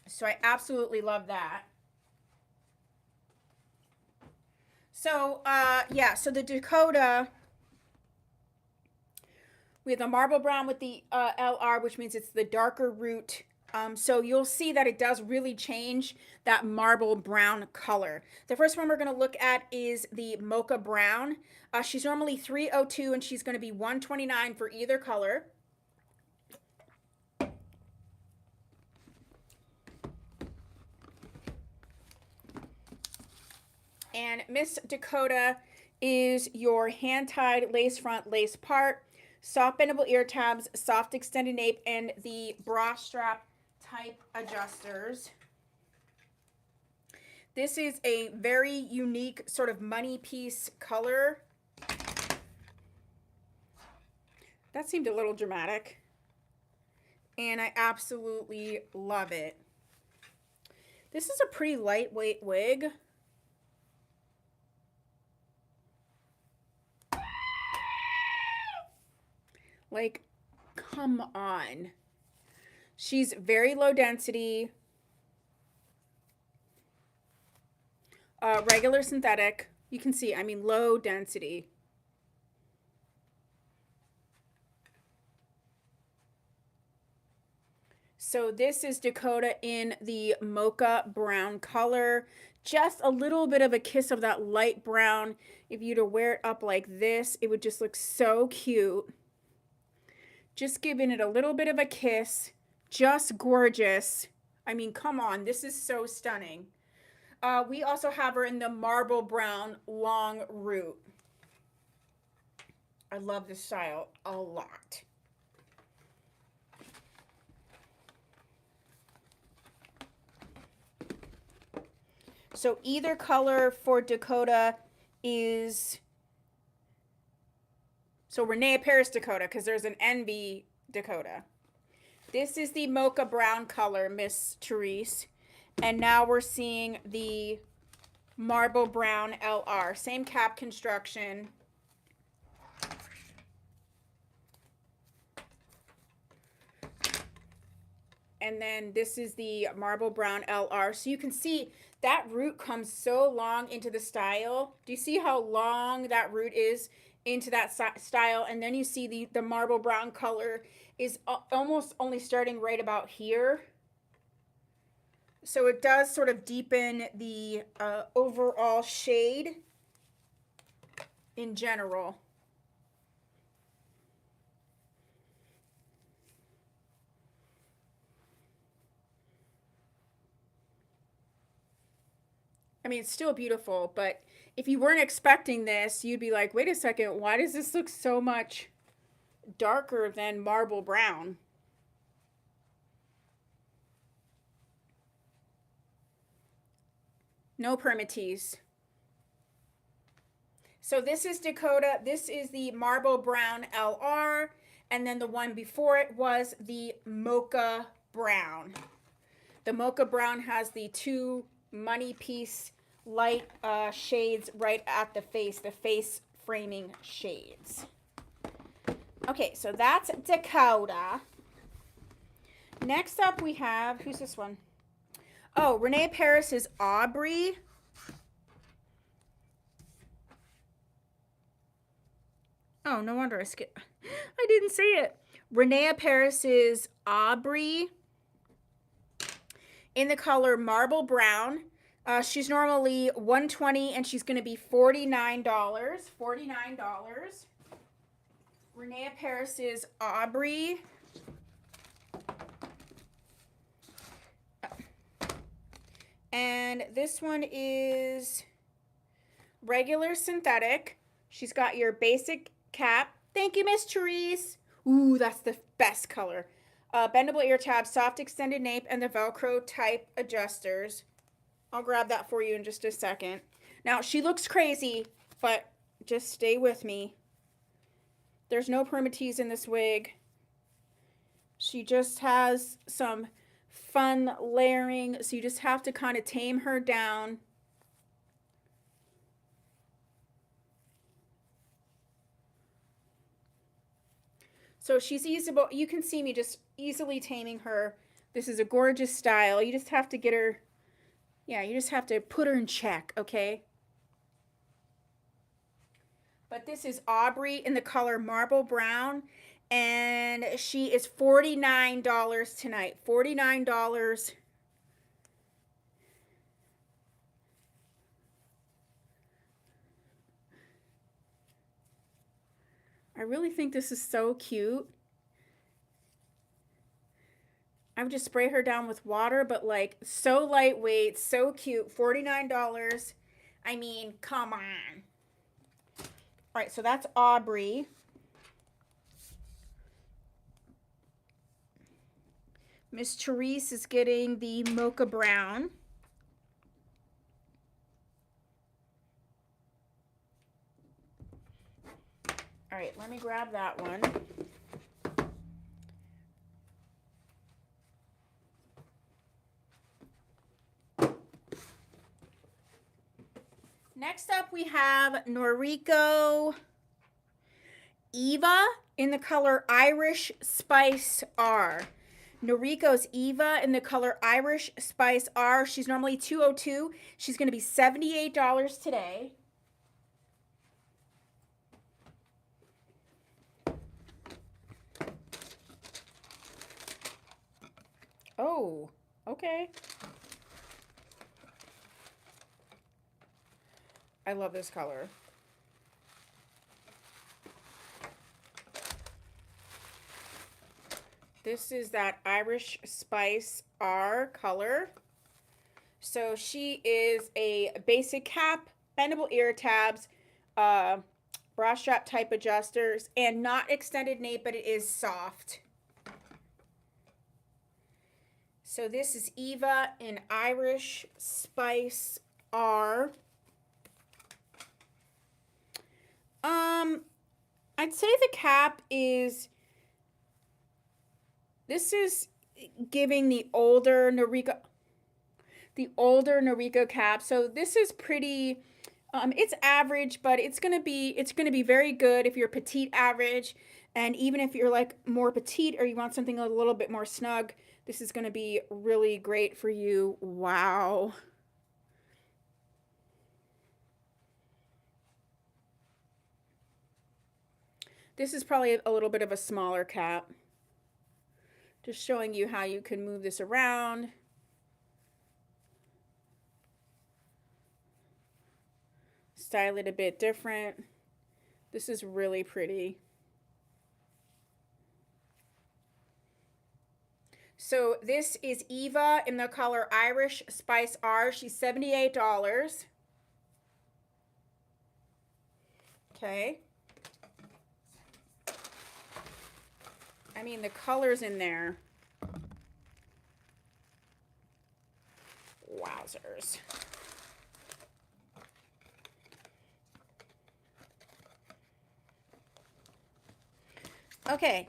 So I absolutely love that. So yeah, so the Dakota, we have the Marble Brown with the LR, which means it's the darker root So you'll see that it does really change that marble brown color. The first one we're going to look at is the mocha brown. She's normally $302 and she's going to be $129 for either color. And Miss Dakota is your hand-tied lace front, lace part, soft bendable ear tabs, soft extended nape, and the bra strap type adjusters. This is a very unique sort of money piece color. That seemed a little dramatic. And I absolutely love it. This is a pretty lightweight wig. Like, come on. She's very low density. Regular synthetic. You can see, I mean, low density. So this is Dakota in the mocha brown color. Just a little bit of a kiss of that light brown. If you were to wear it up like this, it would just look so cute. Just giving it a little bit of a kiss. Just gorgeous. I mean, come on. This is so stunning. We also have her in the marble brown long root. I love this style a lot. So either color for Dakota is... So Renee of Paris Dakota, because there's an NB Dakota. This is the mocha brown color, Miss Therese. And now we're seeing the marble brown LR. Same cap construction. And then this is the marble brown LR. So you can see that root comes so long into the style. Do you see how long that root is into that style? And then you see the marble brown color is almost only starting right about here. So it does sort of deepen the overall shade in general. I mean, it's still beautiful, but if you weren't expecting this, you'd be like, wait a second, why does this look so much darker than marble brown? No permatease. So this is Dakota. This is the marble brown LR. And then the one before it was the mocha brown. The mocha brown has the two money piece light shades right at the face framing shades. Okay, so that's Dakota. Next up we have, who's this one? Oh, Renee of Paris is Aubrey. Oh, no wonder I didn't see it. Renee of Paris is Aubrey in the color marble brown. She's normally $120 and she's going to be $49. $49. Renee of Paris is Aubrey. And this one is regular synthetic. She's got your basic cap. Thank you, Miss Therese. Ooh, that's the best color. Bendable ear tab, soft extended nape, and the Velcro type adjusters. I'll grab that for you in just a second. Now, she looks crazy, but just stay with me. There's no permatease in this wig. She just has some fun layering, so you just have to kind of tame her down. So she's easy, you can see me just easily taming her. This is a gorgeous style. You just have to get her, yeah, you just have to put her in check, okay? But this is Aubrey in the color marble brown. And she is $49 tonight. $49. I really think this is so cute. I would just spray her down with water, but like so lightweight, so cute. $49. I mean, come on. All right, so that's Aubrey. Miss Therese is getting the mocha brown. All right, let me grab that one. Next up, we have Norico Eva in the color Irish Spice R. Norico's Eva in the color Irish Spice R. She's normally $202. She's going to be $78 today. Oh, okay. I love this color. This is that Irish Spice R color. So she is a basic cap, bendable ear tabs, bra strap type adjusters, and not extended nape, but it is soft. So this is Eva in Irish Spice R. I'd say the cap is, this is giving the older Norico cap. So this is pretty, it's average, but it's gonna be very good if you're petite average, and even if you're like more petite or you want something a little bit more snug, this is gonna be really great for you. Wow. This is probably a little bit of a smaller cap. Just showing you how you can move this around. Style it a bit different. This is really pretty. So this is Eva in the color Irish Spice R. She's $78. Okay. I mean, the colors in there. Wowzers. Okay.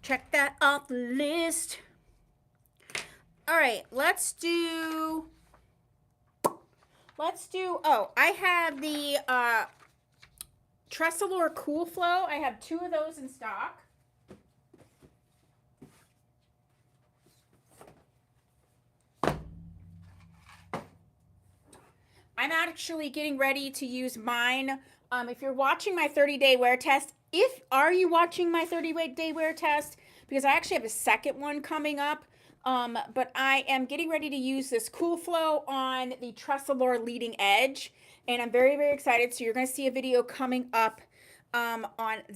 Check that off the list. All right, let's do, oh, I have the Tressalor Cool Flow. I have 2 of those in stock. I'm actually getting ready to use mine. If you're watching my 30-day wear test, are you watching my 30-day wear test? Because I actually have a second one coming up. But I am getting ready to use this Cool Flow on the Tressalor Leading Edge. And I'm very, very excited. So you're going to see a video coming up on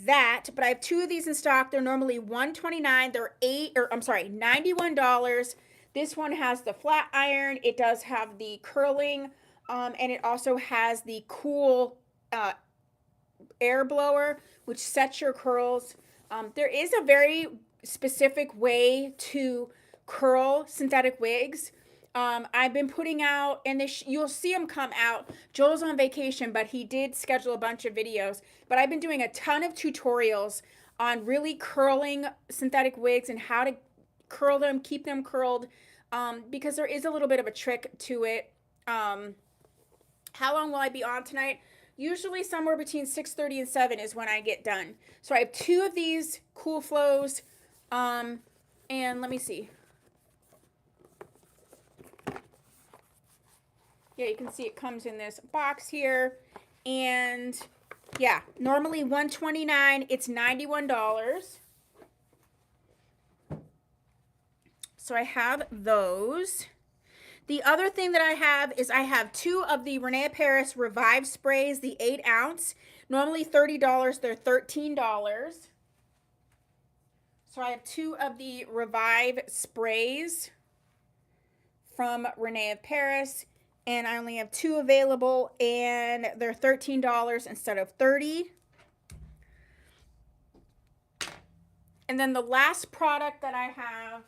that. But I have 2 of these in stock. They're normally $129. They're $91. This one has the flat iron. It does have the curling. And it also has the cool air blower, which sets your curls. There is a very specific way to curl synthetic wigs. I've been putting out, and you'll see them come out. Joel's on vacation, but he did schedule a bunch of videos. But I've been doing a ton of tutorials on really curling synthetic wigs and how to curl them, keep them curled, because there is a little bit of a trick to it. How long will I be on tonight? Usually somewhere between 6:30 and 7 is when I get done. So I have 2 of these Cool Flows. And let me see. Yeah, you can see it comes in this box here. And Yeah, normally $129, it's $91. So I have those. The other thing that I have is I have 2 of the Renee of Paris Revive sprays, the 8 ounce. Normally $30, they're $13. So I have 2 of the Revive sprays from Renee of Paris, and I only have 2 available, and they're $13 instead of $30. And then the last product that I have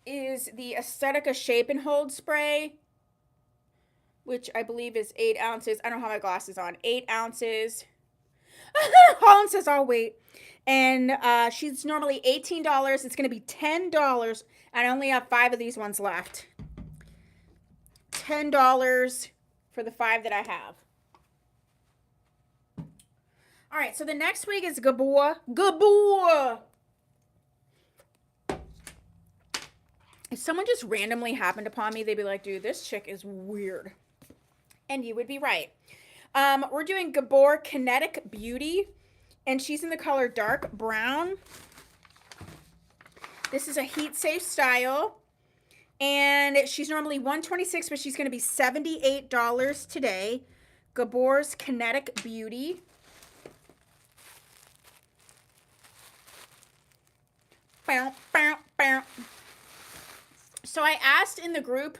is the Aesthetica Shape and Hold Spray, which I believe is 8 ounces. I don't have my glasses on. 8 ounces. Holland says I'll wait. And she's normally $18. It's going to be $10. And I only have 5 of these ones left. $10 for the 5 that I have. All right, so the next wig is Gabbor. Gabbor! If someone just randomly happened upon me, they'd be like, dude, this chick is weird. And you would be right. We're doing Gabbor Kinetic Beauty, and she's in the color dark brown. This is a heat safe style, and she's normally $126, but she's going to be $78 today. Gabbor's Kinetic Beauty. Bow, bow, bow. So I asked in the group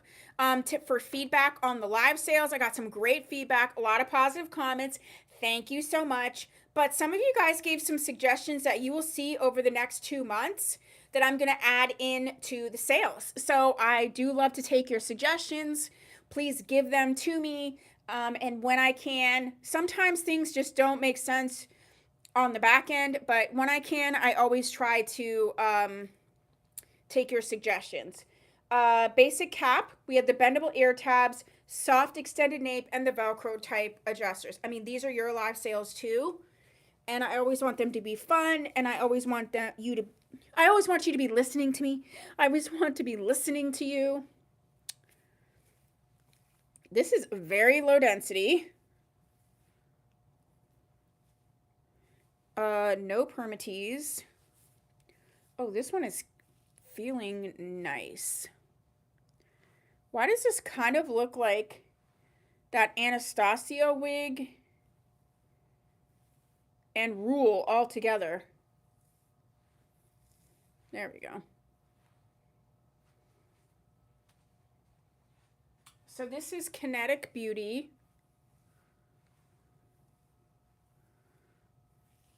for feedback on the live sales. I got some great feedback, a lot of positive comments. Thank you so much. But some of you guys gave some suggestions that you will see over the next 2 months that I'm going to add into the sales. So I do love to take your suggestions. Please give them to me. And when I can, sometimes things just don't make sense on the back end, but when I can, I always try to take your suggestions. Basic cap, we have the bendable ear tabs, soft extended nape, and the Velcro type adjusters. I mean, these are your live sales too, and I always want them to be fun, and I always want you to be listening to me. I always want to be listening to you. This is very low density. No permatease. Oh, this one is feeling nice. Why does this kind of look like that Anastasia wig and Rule all together? There we go. So this is Kinetic Beauty.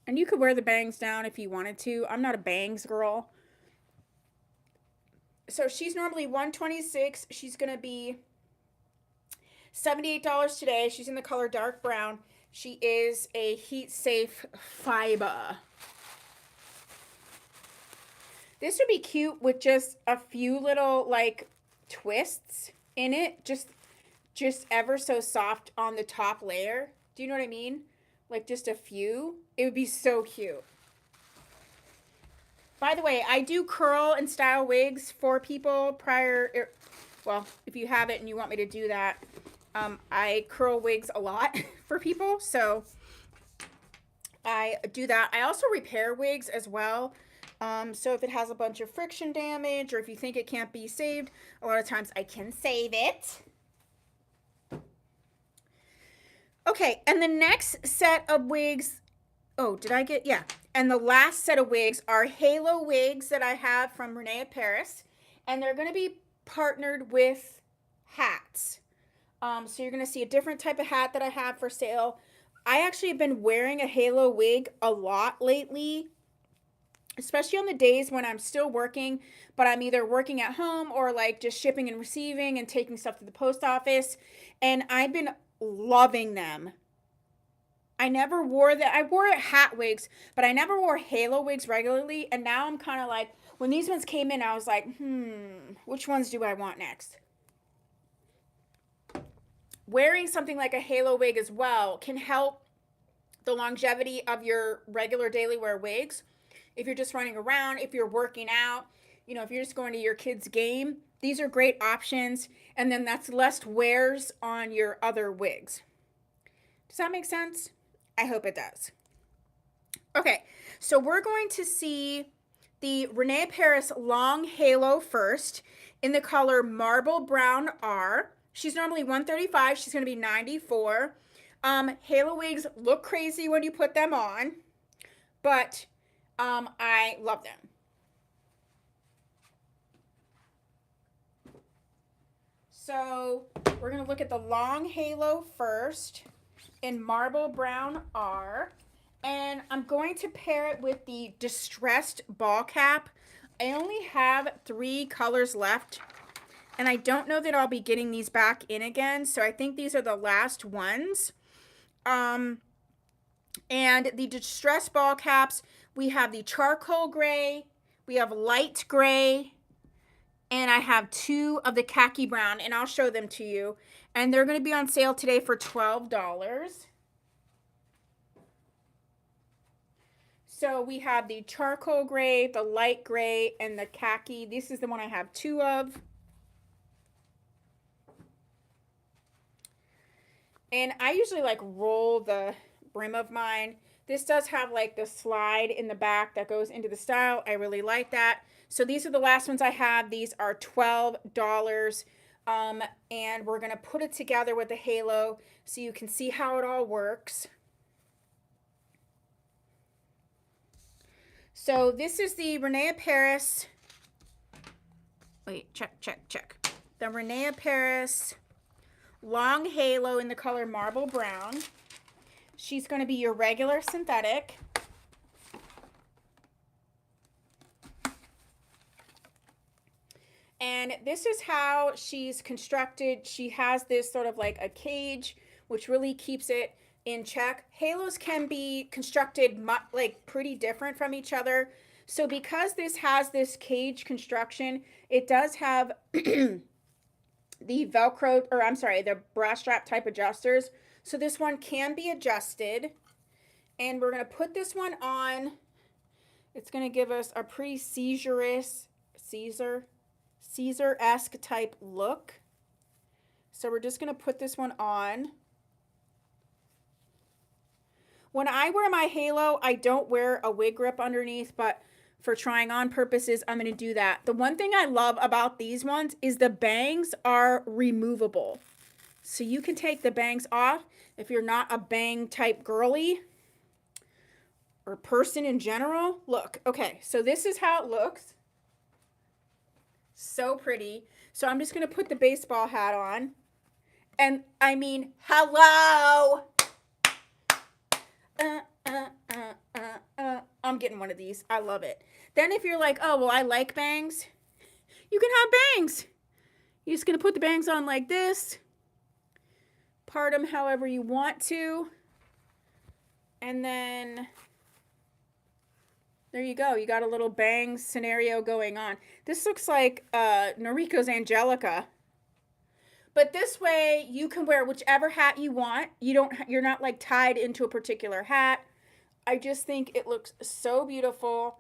And you could wear the bangs down if you wanted to. I'm not a bangs girl. So she's normally $126. She's going to be $78 today. She's in the color dark brown. She is a heat safe fiber. This would be cute with just a few little like twists in it. Just ever so soft on the top layer. Do you know what I mean? Like just a few. It would be so cute. By the way, I do curl and style wigs for people prior. Well, if you have it and you want me to do that, I curl wigs a lot for people. So I do that. I also repair wigs as well. So if it has a bunch of friction damage or if you think it can't be saved, a lot of times I can save it. Okay, and the next set of wigs, yeah. And the last set of wigs are halo wigs that I have from Renee of Paris. And they're going to be partnered with hats. So you're going to see a different type of hat that I have for sale. I actually have been wearing a halo wig a lot lately, especially on the days when I'm still working, but I'm either working at home or like just shipping and receiving and taking stuff to the post office. And I've been loving them. I never wore that. I wore hat wigs, but I never wore halo wigs regularly. And now I'm kind of like, when these ones came in, I was like, which ones do I want next? Wearing something like a halo wig as well can help the longevity of your regular daily wear wigs. If you're just running around, if you're working out, you know, if you're just going to your kid's game, these are great options. And then that's less wears on your other wigs. Does that make sense? I hope it does. Okay, so we're going to see the Renee of Paris Long Halo first in the color Marble Brown R. She's normally $135. She's going to be $94. Halo wigs look crazy when you put them on, but I love them. So we're going to look at the Long Halo first in Marble Brown R. And I'm going to pair it with the Distressed Ball Cap. I only have 3 colors left, and I don't know that I'll be getting these back in again, so I think these are the last ones. And the Distressed Ball Caps, we have the Charcoal Gray, we have Light Gray, and I have 2 of the Khaki Brown, and I'll show them to you. And they're going to be on sale today for $12. So we have the Charcoal Gray, the Light Gray, and the Khaki. This is the one I have 2 of. And I usually like roll the brim of mine. This does have like the slide in the back that goes into the style. I really like that. So these are the last ones I have. These are $12. And we're going to put it together with the halo so you can see how it all works. So this is the Renee of Paris. Wait, check. The Renee of Paris Long Halo in the color Marble Brown. She's going to be your regular synthetic. And this is how she's constructed. She has this sort of like a cage, which really keeps it in check. Halos can be constructed like pretty different from each other. So because this has this cage construction, it does have the Velcro, or I'm sorry, the bra strap type adjusters. So this one can be adjusted. And we're going to put this one on. It's going to give us a pretty Caesar-esque type look. So we're just going to put this one on. When I wear my halo, I don't wear a wig grip underneath, but for trying on purposes, I'm going to do that. The one thing I love about these ones is the bangs are removable. So you can take the bangs off if you're not a bang type girly or person in general. Look, okay, so this is how it looks. So pretty. So I'm just going to put the baseball hat on. And I mean, hello! I'm getting one of these. I love it. Then if you're like, oh, well, I like bangs, you can have bangs. You're just going to put the bangs on like this. Part them however you want to. And then there you go. You got a little bang scenario going on. This looks like Norico's Angelica. But this way you can wear whichever hat you want. You're not like tied into a particular hat. I just think it looks so beautiful.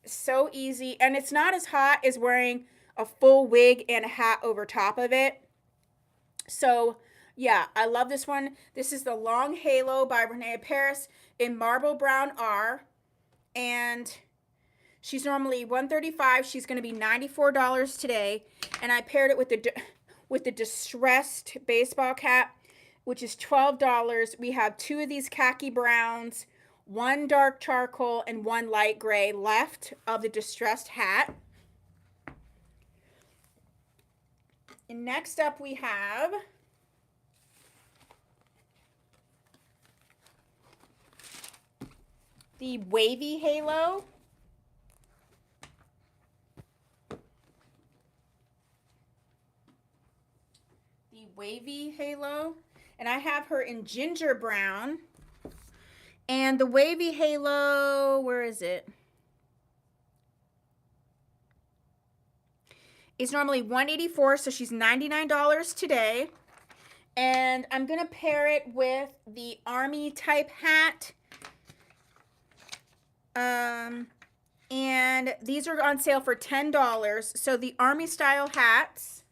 So easy. And it's not as hot as wearing a full wig and a hat over top of it. So yeah, I love this one. This is the Long Halo by Renee of Paris in Marble Brown R. And she's normally $135. She's going to be $94 today. And I paired it with the Distressed baseball cap, which is $12. We have 2 of these khaki browns, 1 dark charcoal, and 1 light gray left of the Distressed hat. And next up we have the Wavy Halo. Wavy Halo, and I have her in ginger brown. And the Wavy Halo, where is it? It's normally $184, so she's $99 today. And I'm going to pair it with the Army type hat. And these are on sale for $10. So the Army style hats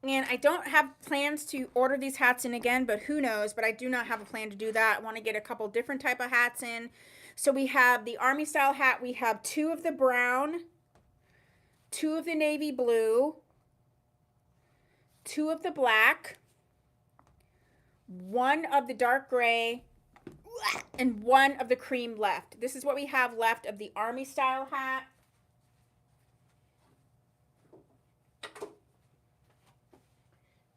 And I don't have plans to order these hats in again, but who knows? But I do not have a plan to do that. I want to get a couple different type of hats in. So we have the army style hat. We have 2 of the brown, 2 of the navy blue, 2 of the black, 1 of the dark gray, and 1 of the cream left. This is what we have left of the army style hat.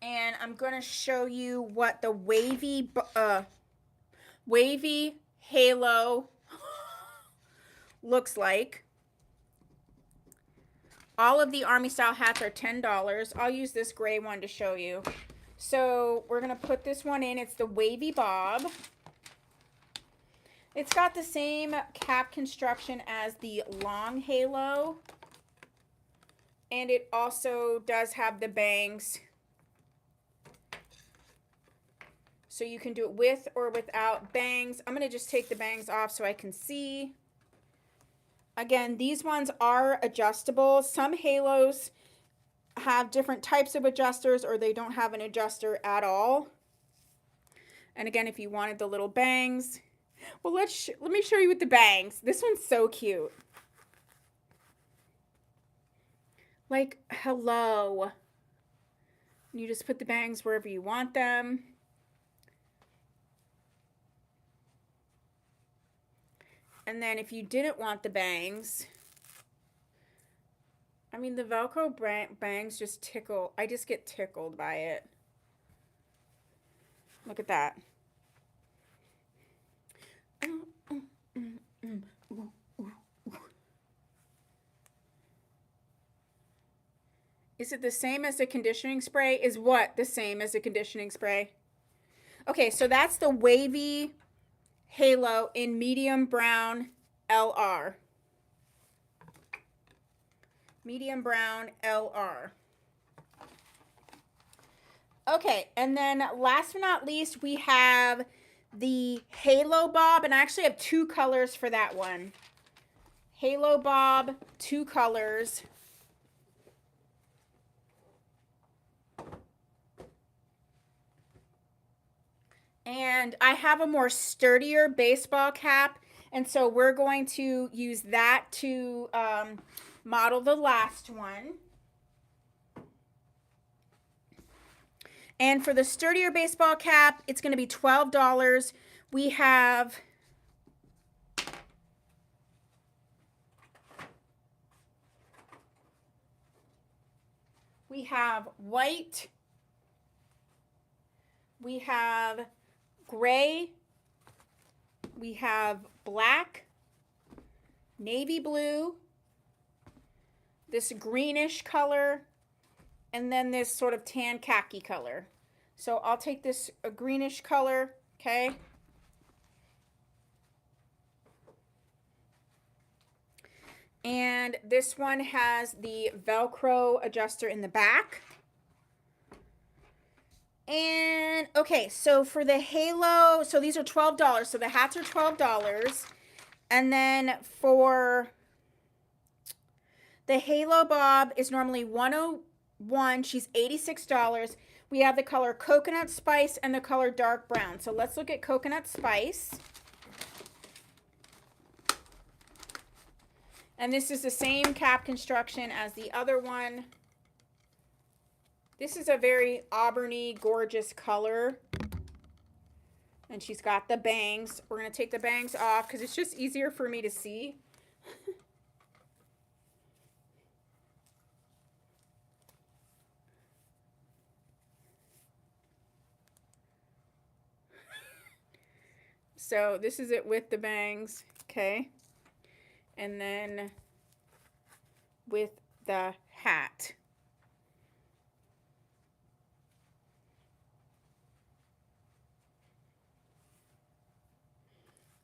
And I'm going to show you what the wavy halo looks like. All of the army style hats are $10. I'll use this gray one to show you. So we're going to put this one in. It's the wavy bob. It's got the same cap construction as the long halo. And it also does have the bangs. So you can do it with or without bangs. I'm going to just take the bangs off so I can see. Again, these ones are adjustable. Some halos have different types of adjusters, or they don't have an adjuster at all. And again, if you wanted the little bangs, well, let me show you with the bangs. This one's so cute. Like, hello. You just put the bangs wherever you want them. And then if you didn't want the bangs, I mean, the Velcro bangs just tickle. I just get tickled by it. Look at that. Is it the same as the conditioning spray? Is what the same as the conditioning spray? Okay, so that's the wavy halo in medium brown LR. Medium brown LR. Okay, and then last but not least, we have the halo bob, and I actually have 2 colors for that one. Halo bob, 2 colors. And I have a more sturdier baseball cap, and so we're going to use that to model the last one. And for the sturdier baseball cap, it's going to be $12. We have white, we have gray, we have black, navy blue, this greenish color, and then this sort of tan khaki color. So I'll take this greenish color, okay? And this one has the Velcro adjuster in the back. And okay, so for the halo, so these are $12. So the hats are $12. And then for the halo bob is normally $101. She's $86. We have the color coconut spice and the color dark brown. So let's look at coconut spice. And this is the same cap construction as the other one. This is a very auburny, gorgeous color. And she's got the bangs. We're going to take the bangs off because it's just easier for me to see. So this is it with the bangs, okay? And then with the hat.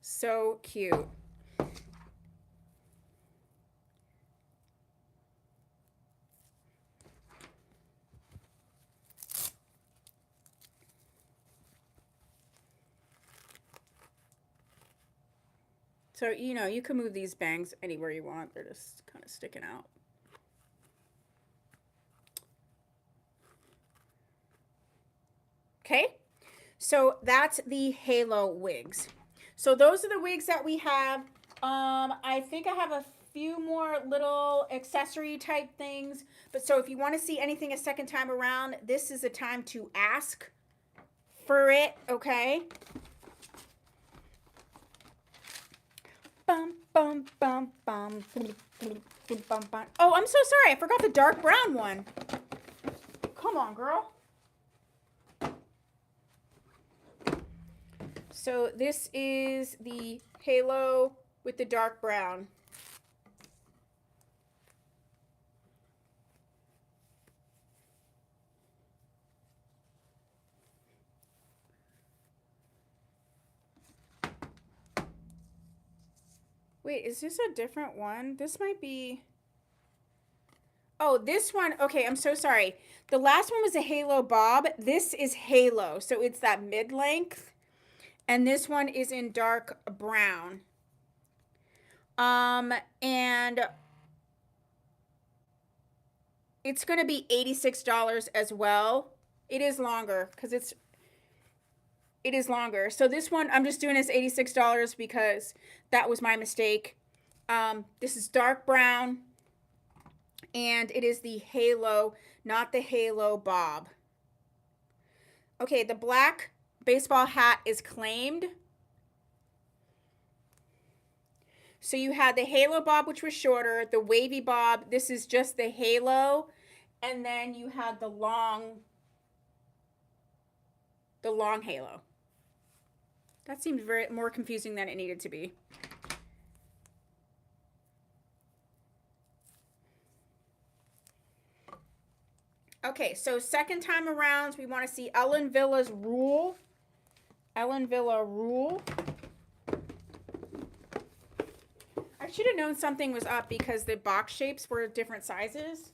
So cute. So, you know, you can move these bangs anywhere you want. They're just kind of sticking out. Okay, so that's the halo wigs. So those are the wigs that we have. I think I have a few more little accessory type things, but so if you want to see anything a second time around, this is a time to ask for it. Okay. Bum, bum, bum, bum, bum, bum. Oh, I'm so sorry. I forgot the dark brown one. Come on, girl. So this is the halo with the dark brown. Wait, is this a different one? This might be... Oh, this one. Okay, I'm so sorry. The last one was a halo bob. This is halo. So it's that mid-length. And this one is in dark brown. And it's going to be $86 as well. It is longer because it is longer. So this one I'm just doing as $86 because that was my mistake. This is dark brown. And it is the halo, not the halo bob. Okay, the black baseball hat is claimed. So you had the halo bob, which was shorter, the wavy bob. This is just the halo. And then you had the long halo. That seemed very more confusing than it needed to be. Okay, so second time around, we want to see Ellen Villa's Rule. Ellen Villa Rule. I should have known something was up because the box shapes were different sizes.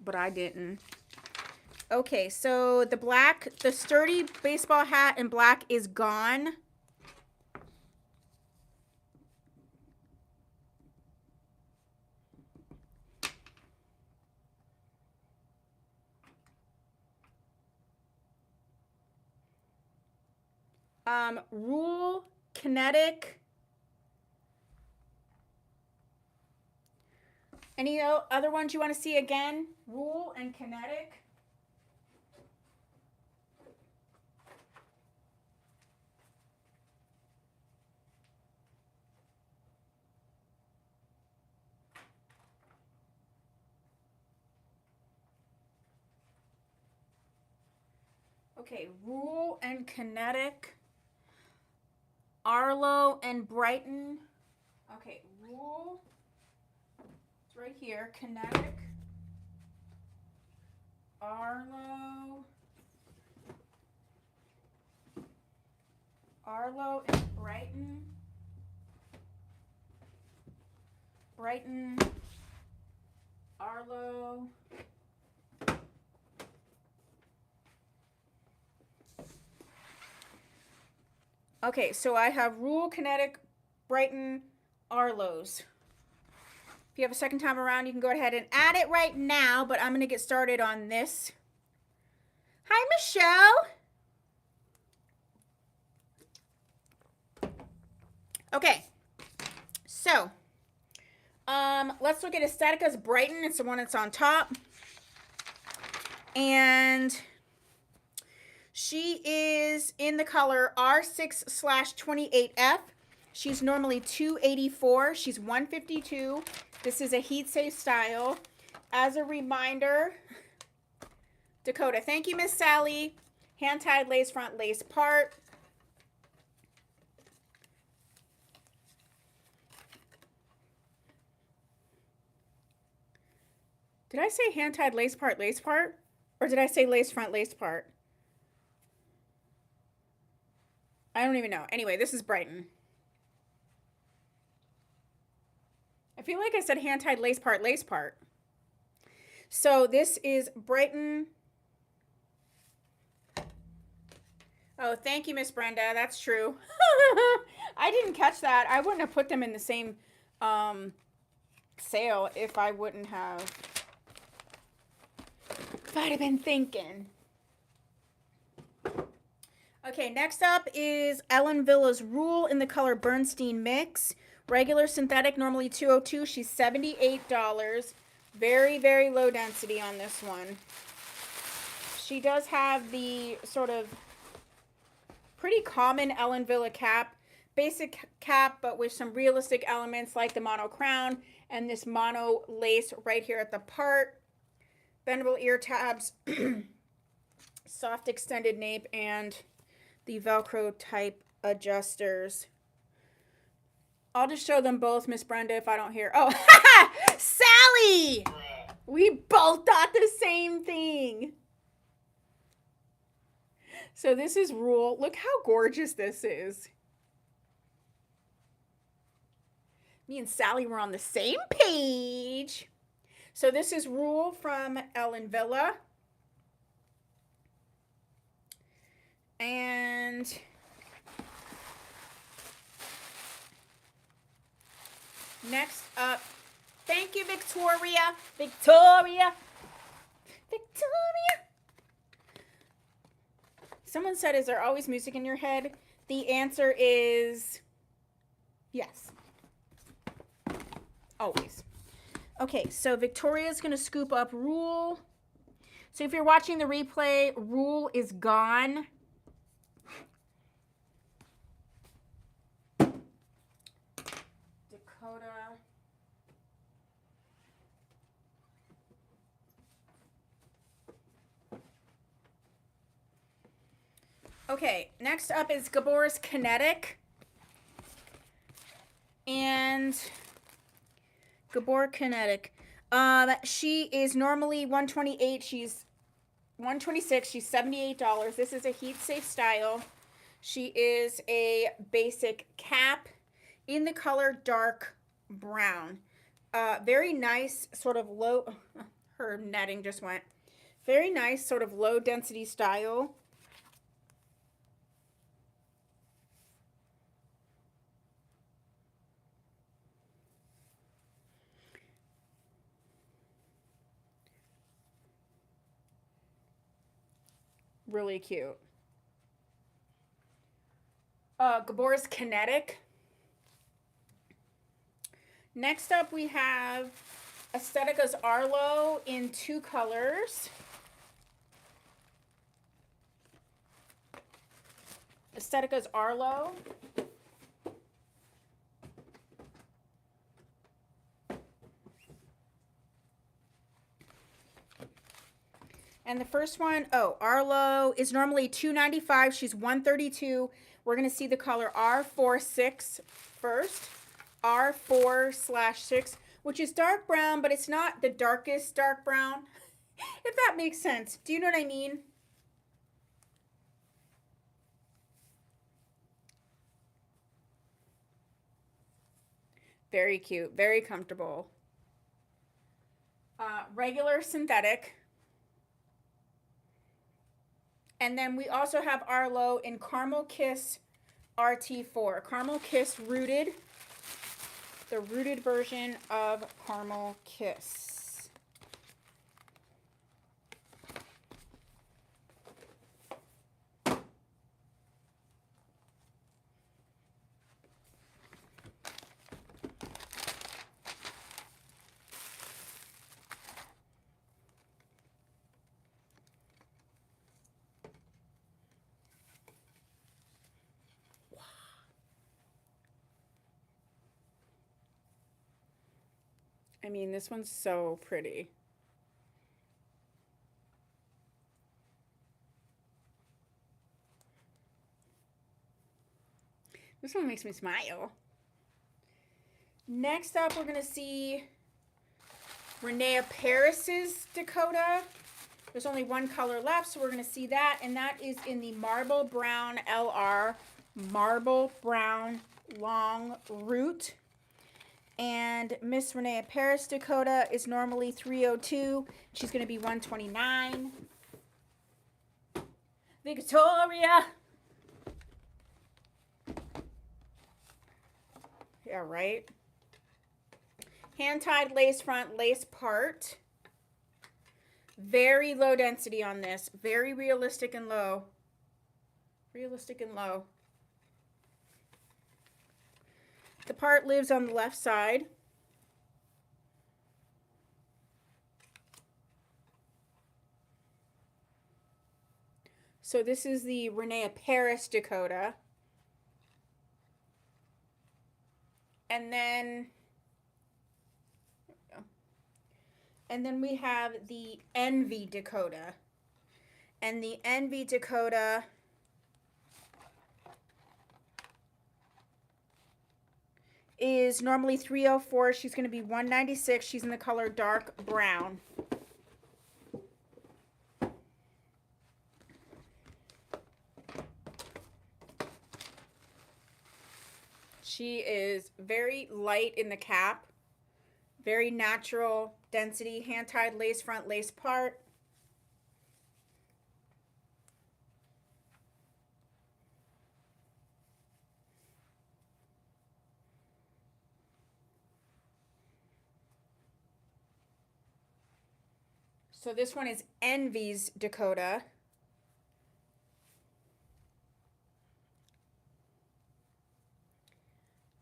But I didn't. Okay, so the sturdy baseball hat in black is gone. Rule, Kinetic. Any other ones you want to see again? Rule and Kinetic. Okay, Rule and Kinetic. Arlo and Brighton. Okay, Rule. It's right here. Kinetic. Arlo. Arlo and Brighton. Brighton. Arlo. Okay, so I have Rule, Kinetic, Brighton, Arlo's. If you have a second time around, you can go ahead and add it right now, but I'm going to get started on this. Hi, Michelle. Okay, so let's look at Aesthetica's Brighton. It's the one that's on top. And she is in the color R6/28F. She's normally $284. She's $152. This is a heat safe style. As a reminder, Dakota, thank you, Miss Sally. Hand tied lace front, lace part. Did I say hand tied lace part, lace part? Or did I say lace front, lace part? I don't even know. Anyway, this is Brighton. I feel like I said hand-tied lace part, lace part. So this is Brighton. Oh, thank you, Miss Brenda. That's true. I didn't catch that. I wouldn't have put them in the same sale if I wouldn't have, if I'd have been thinking. Okay, next up is Ellen Villa's Rule in the color Bernstein Mix. Regular synthetic, normally $202. She's $78. Very, very low density on this one. She does have the sort of pretty common Ellen Villa cap. Basic cap, but with some realistic elements like the mono crown and this mono lace right here at the part. Bendable ear tabs. Soft extended nape and the Velcro type adjusters. I'll just show them both, Miss Brenda, if I don't hear. Oh, Sally! We both thought the same thing. So this is Rule. Look how gorgeous this is. Me and Sally were on the same page. So this is Rule from Ellen Villa. And next up, thank you, Victoria. Victoria. Someone said, is there always music in your head? The answer is yes. Always. Okay, so Victoria's going to scoop up Rule. So if you're watching the replay, Rule is gone. Dakota. Okay, next up is Gabbor's Kinetic. And Gabbor Kinetic. She is normally $128. She's $126. She's $78. This is a heat safe style. She is a basic cap in the color dark brown. Very nice sort of low, her netting just went. Very nice sort of low density style. Really cute. Gabbor's Kinetic. Next up we have Aesthetica's Arlo in 2 colors. Aesthetica's Arlo. And the first one, Arlo is normally $295. She's $132. We're going to see the color R46 first. R4/6, which is dark brown, but it's not the darkest dark brown, if that makes sense. Do you know what I mean? Very cute. Very comfortable. Regular synthetic. And then we also have Arlo in Caramel Kiss RT4. Caramel Kiss Rooted. The rooted version of Caramel Kiss. I mean, this one's so pretty. This one makes me smile. Next up, we're going to see Renee of Paris's Dakota. There's only one color left, so we're going to see that. And that is in the Marble Brown LR. Marble Brown Long Root. And Miss Renee of Paris Dakota is normally $302. She's going to be $129. Victoria. Yeah, right? Hand-tied lace front, lace part. Very low density on this. Very realistic and low. Realistic and low. The part lives on the left side. So this is the Renee of Paris Dakota. And then we have the Envy Dakota. And the Envy Dakota is normally $304. She's going to be $196. She's in the color dark brown. She is very light in the cap. Very natural density, hand-tied lace front, lace part. So this one is Envy's Dakota.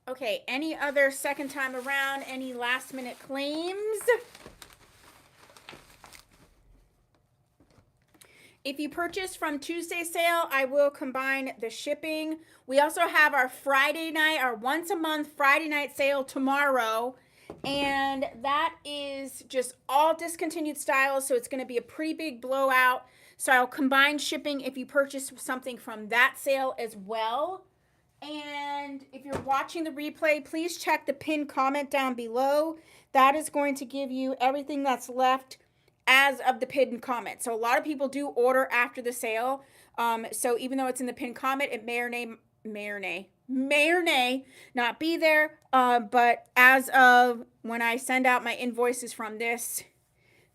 Okay, any other second time around, any last minute claims? If you purchase from Tuesday's sale, I will combine the shipping. We also have our Friday night, our once a month Friday night sale tomorrow. And that is just all discontinued styles. So it's going to be a pretty big blowout. So I'll combine shipping if you purchase something from that sale as well. And if you're watching the replay, please check the pinned comment down below. That is going to give you everything that's left as of the pinned comment. So a lot of people do order after the sale. So even though it's in the pinned comment, it may or may not be there. But as of when I send out my invoices from this,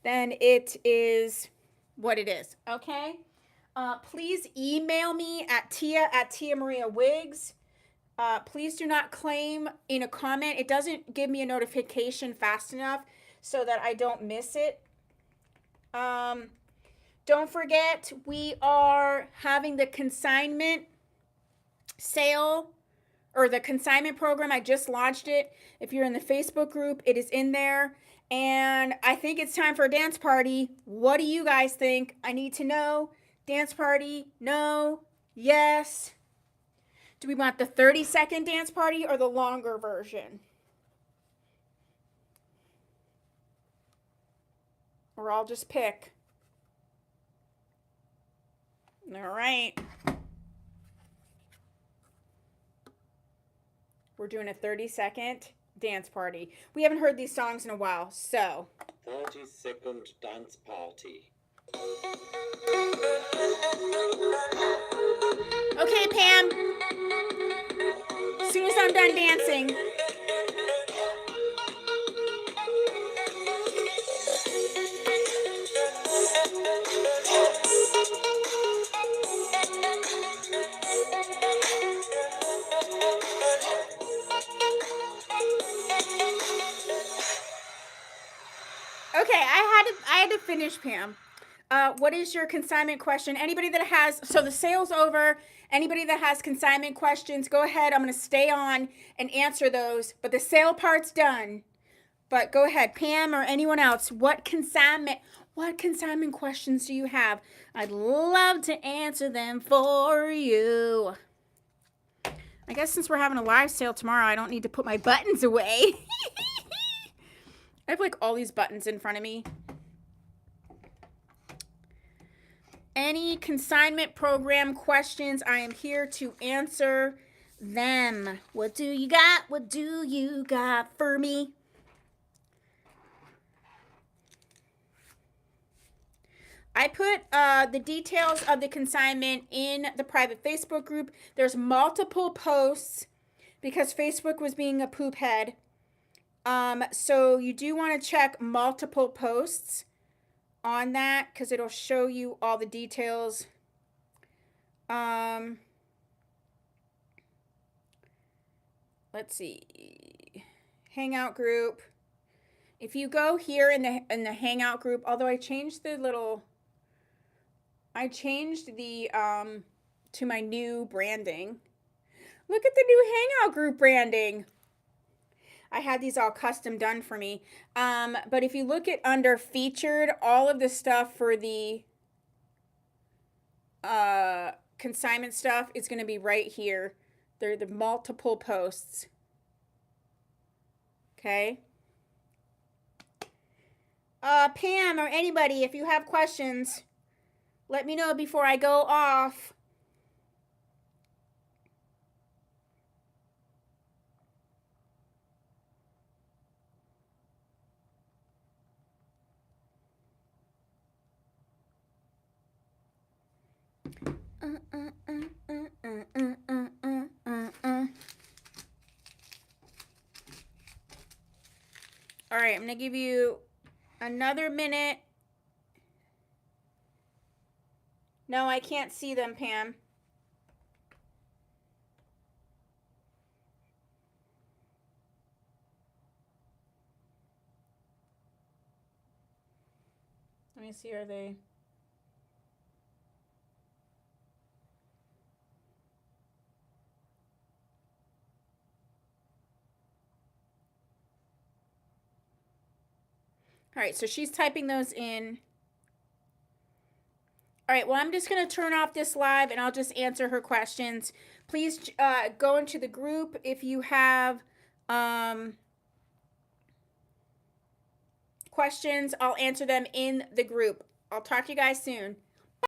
then it is what it is. Okay. Please email me at Tia Maria Wigs. Please do not claim in a comment. It doesn't give me a notification fast enough so that I don't miss it. Don't forget, we are having the consignment sale or the consignment program. I just launched it. If you're in the Facebook group, it is in there. And I think it's time for a dance party. What do you guys think? I need to know. Dance party? No? Yes? Do we want the 30-second dance party or the longer version? Or I'll just pick. All right. We're doing a 30-second dance party. We haven't heard these songs in a while, so. 30-second dance party. Okay, Pam. As soon as I'm done dancing. Okay, I had to finish, Pam. What is your consignment question? Anybody that has, so the sale's over. Anybody that has consignment questions, go ahead. I'm going to stay on and answer those. But the sale part's done. But go ahead, Pam or anyone else. What consignment questions do you have? I'd love to answer them for you. I guess since we're having a live sale tomorrow, I don't need to put my buttons away. I have like all these buttons in front of me. Any consignment program questions, I am here to answer them. What do you got? What do you got for me? I put the details of the consignment in the private Facebook group. There's multiple posts because Facebook was being a poop head. So you do want to check multiple posts on that because it'll show you all the details. Let's see. Hangout group. If you go here in the Hangout group, although I changed the to my new branding. Look at the new Hangout group branding. I had these all custom done for me. But if you look at under featured, all of the stuff for the consignment stuff is going to be right here. They're the multiple posts. Okay. Pam or anybody, if you have questions, let me know before I go off. All right, I'm going to give you another minute. No, I can't see them, Pam. Let me see, are they... All right, so she's typing those in. All right, well, I'm just going to turn off this live and I'll just answer her questions. Please go into the group if you have questions. I'll answer them in the group. I'll talk to you guys soon.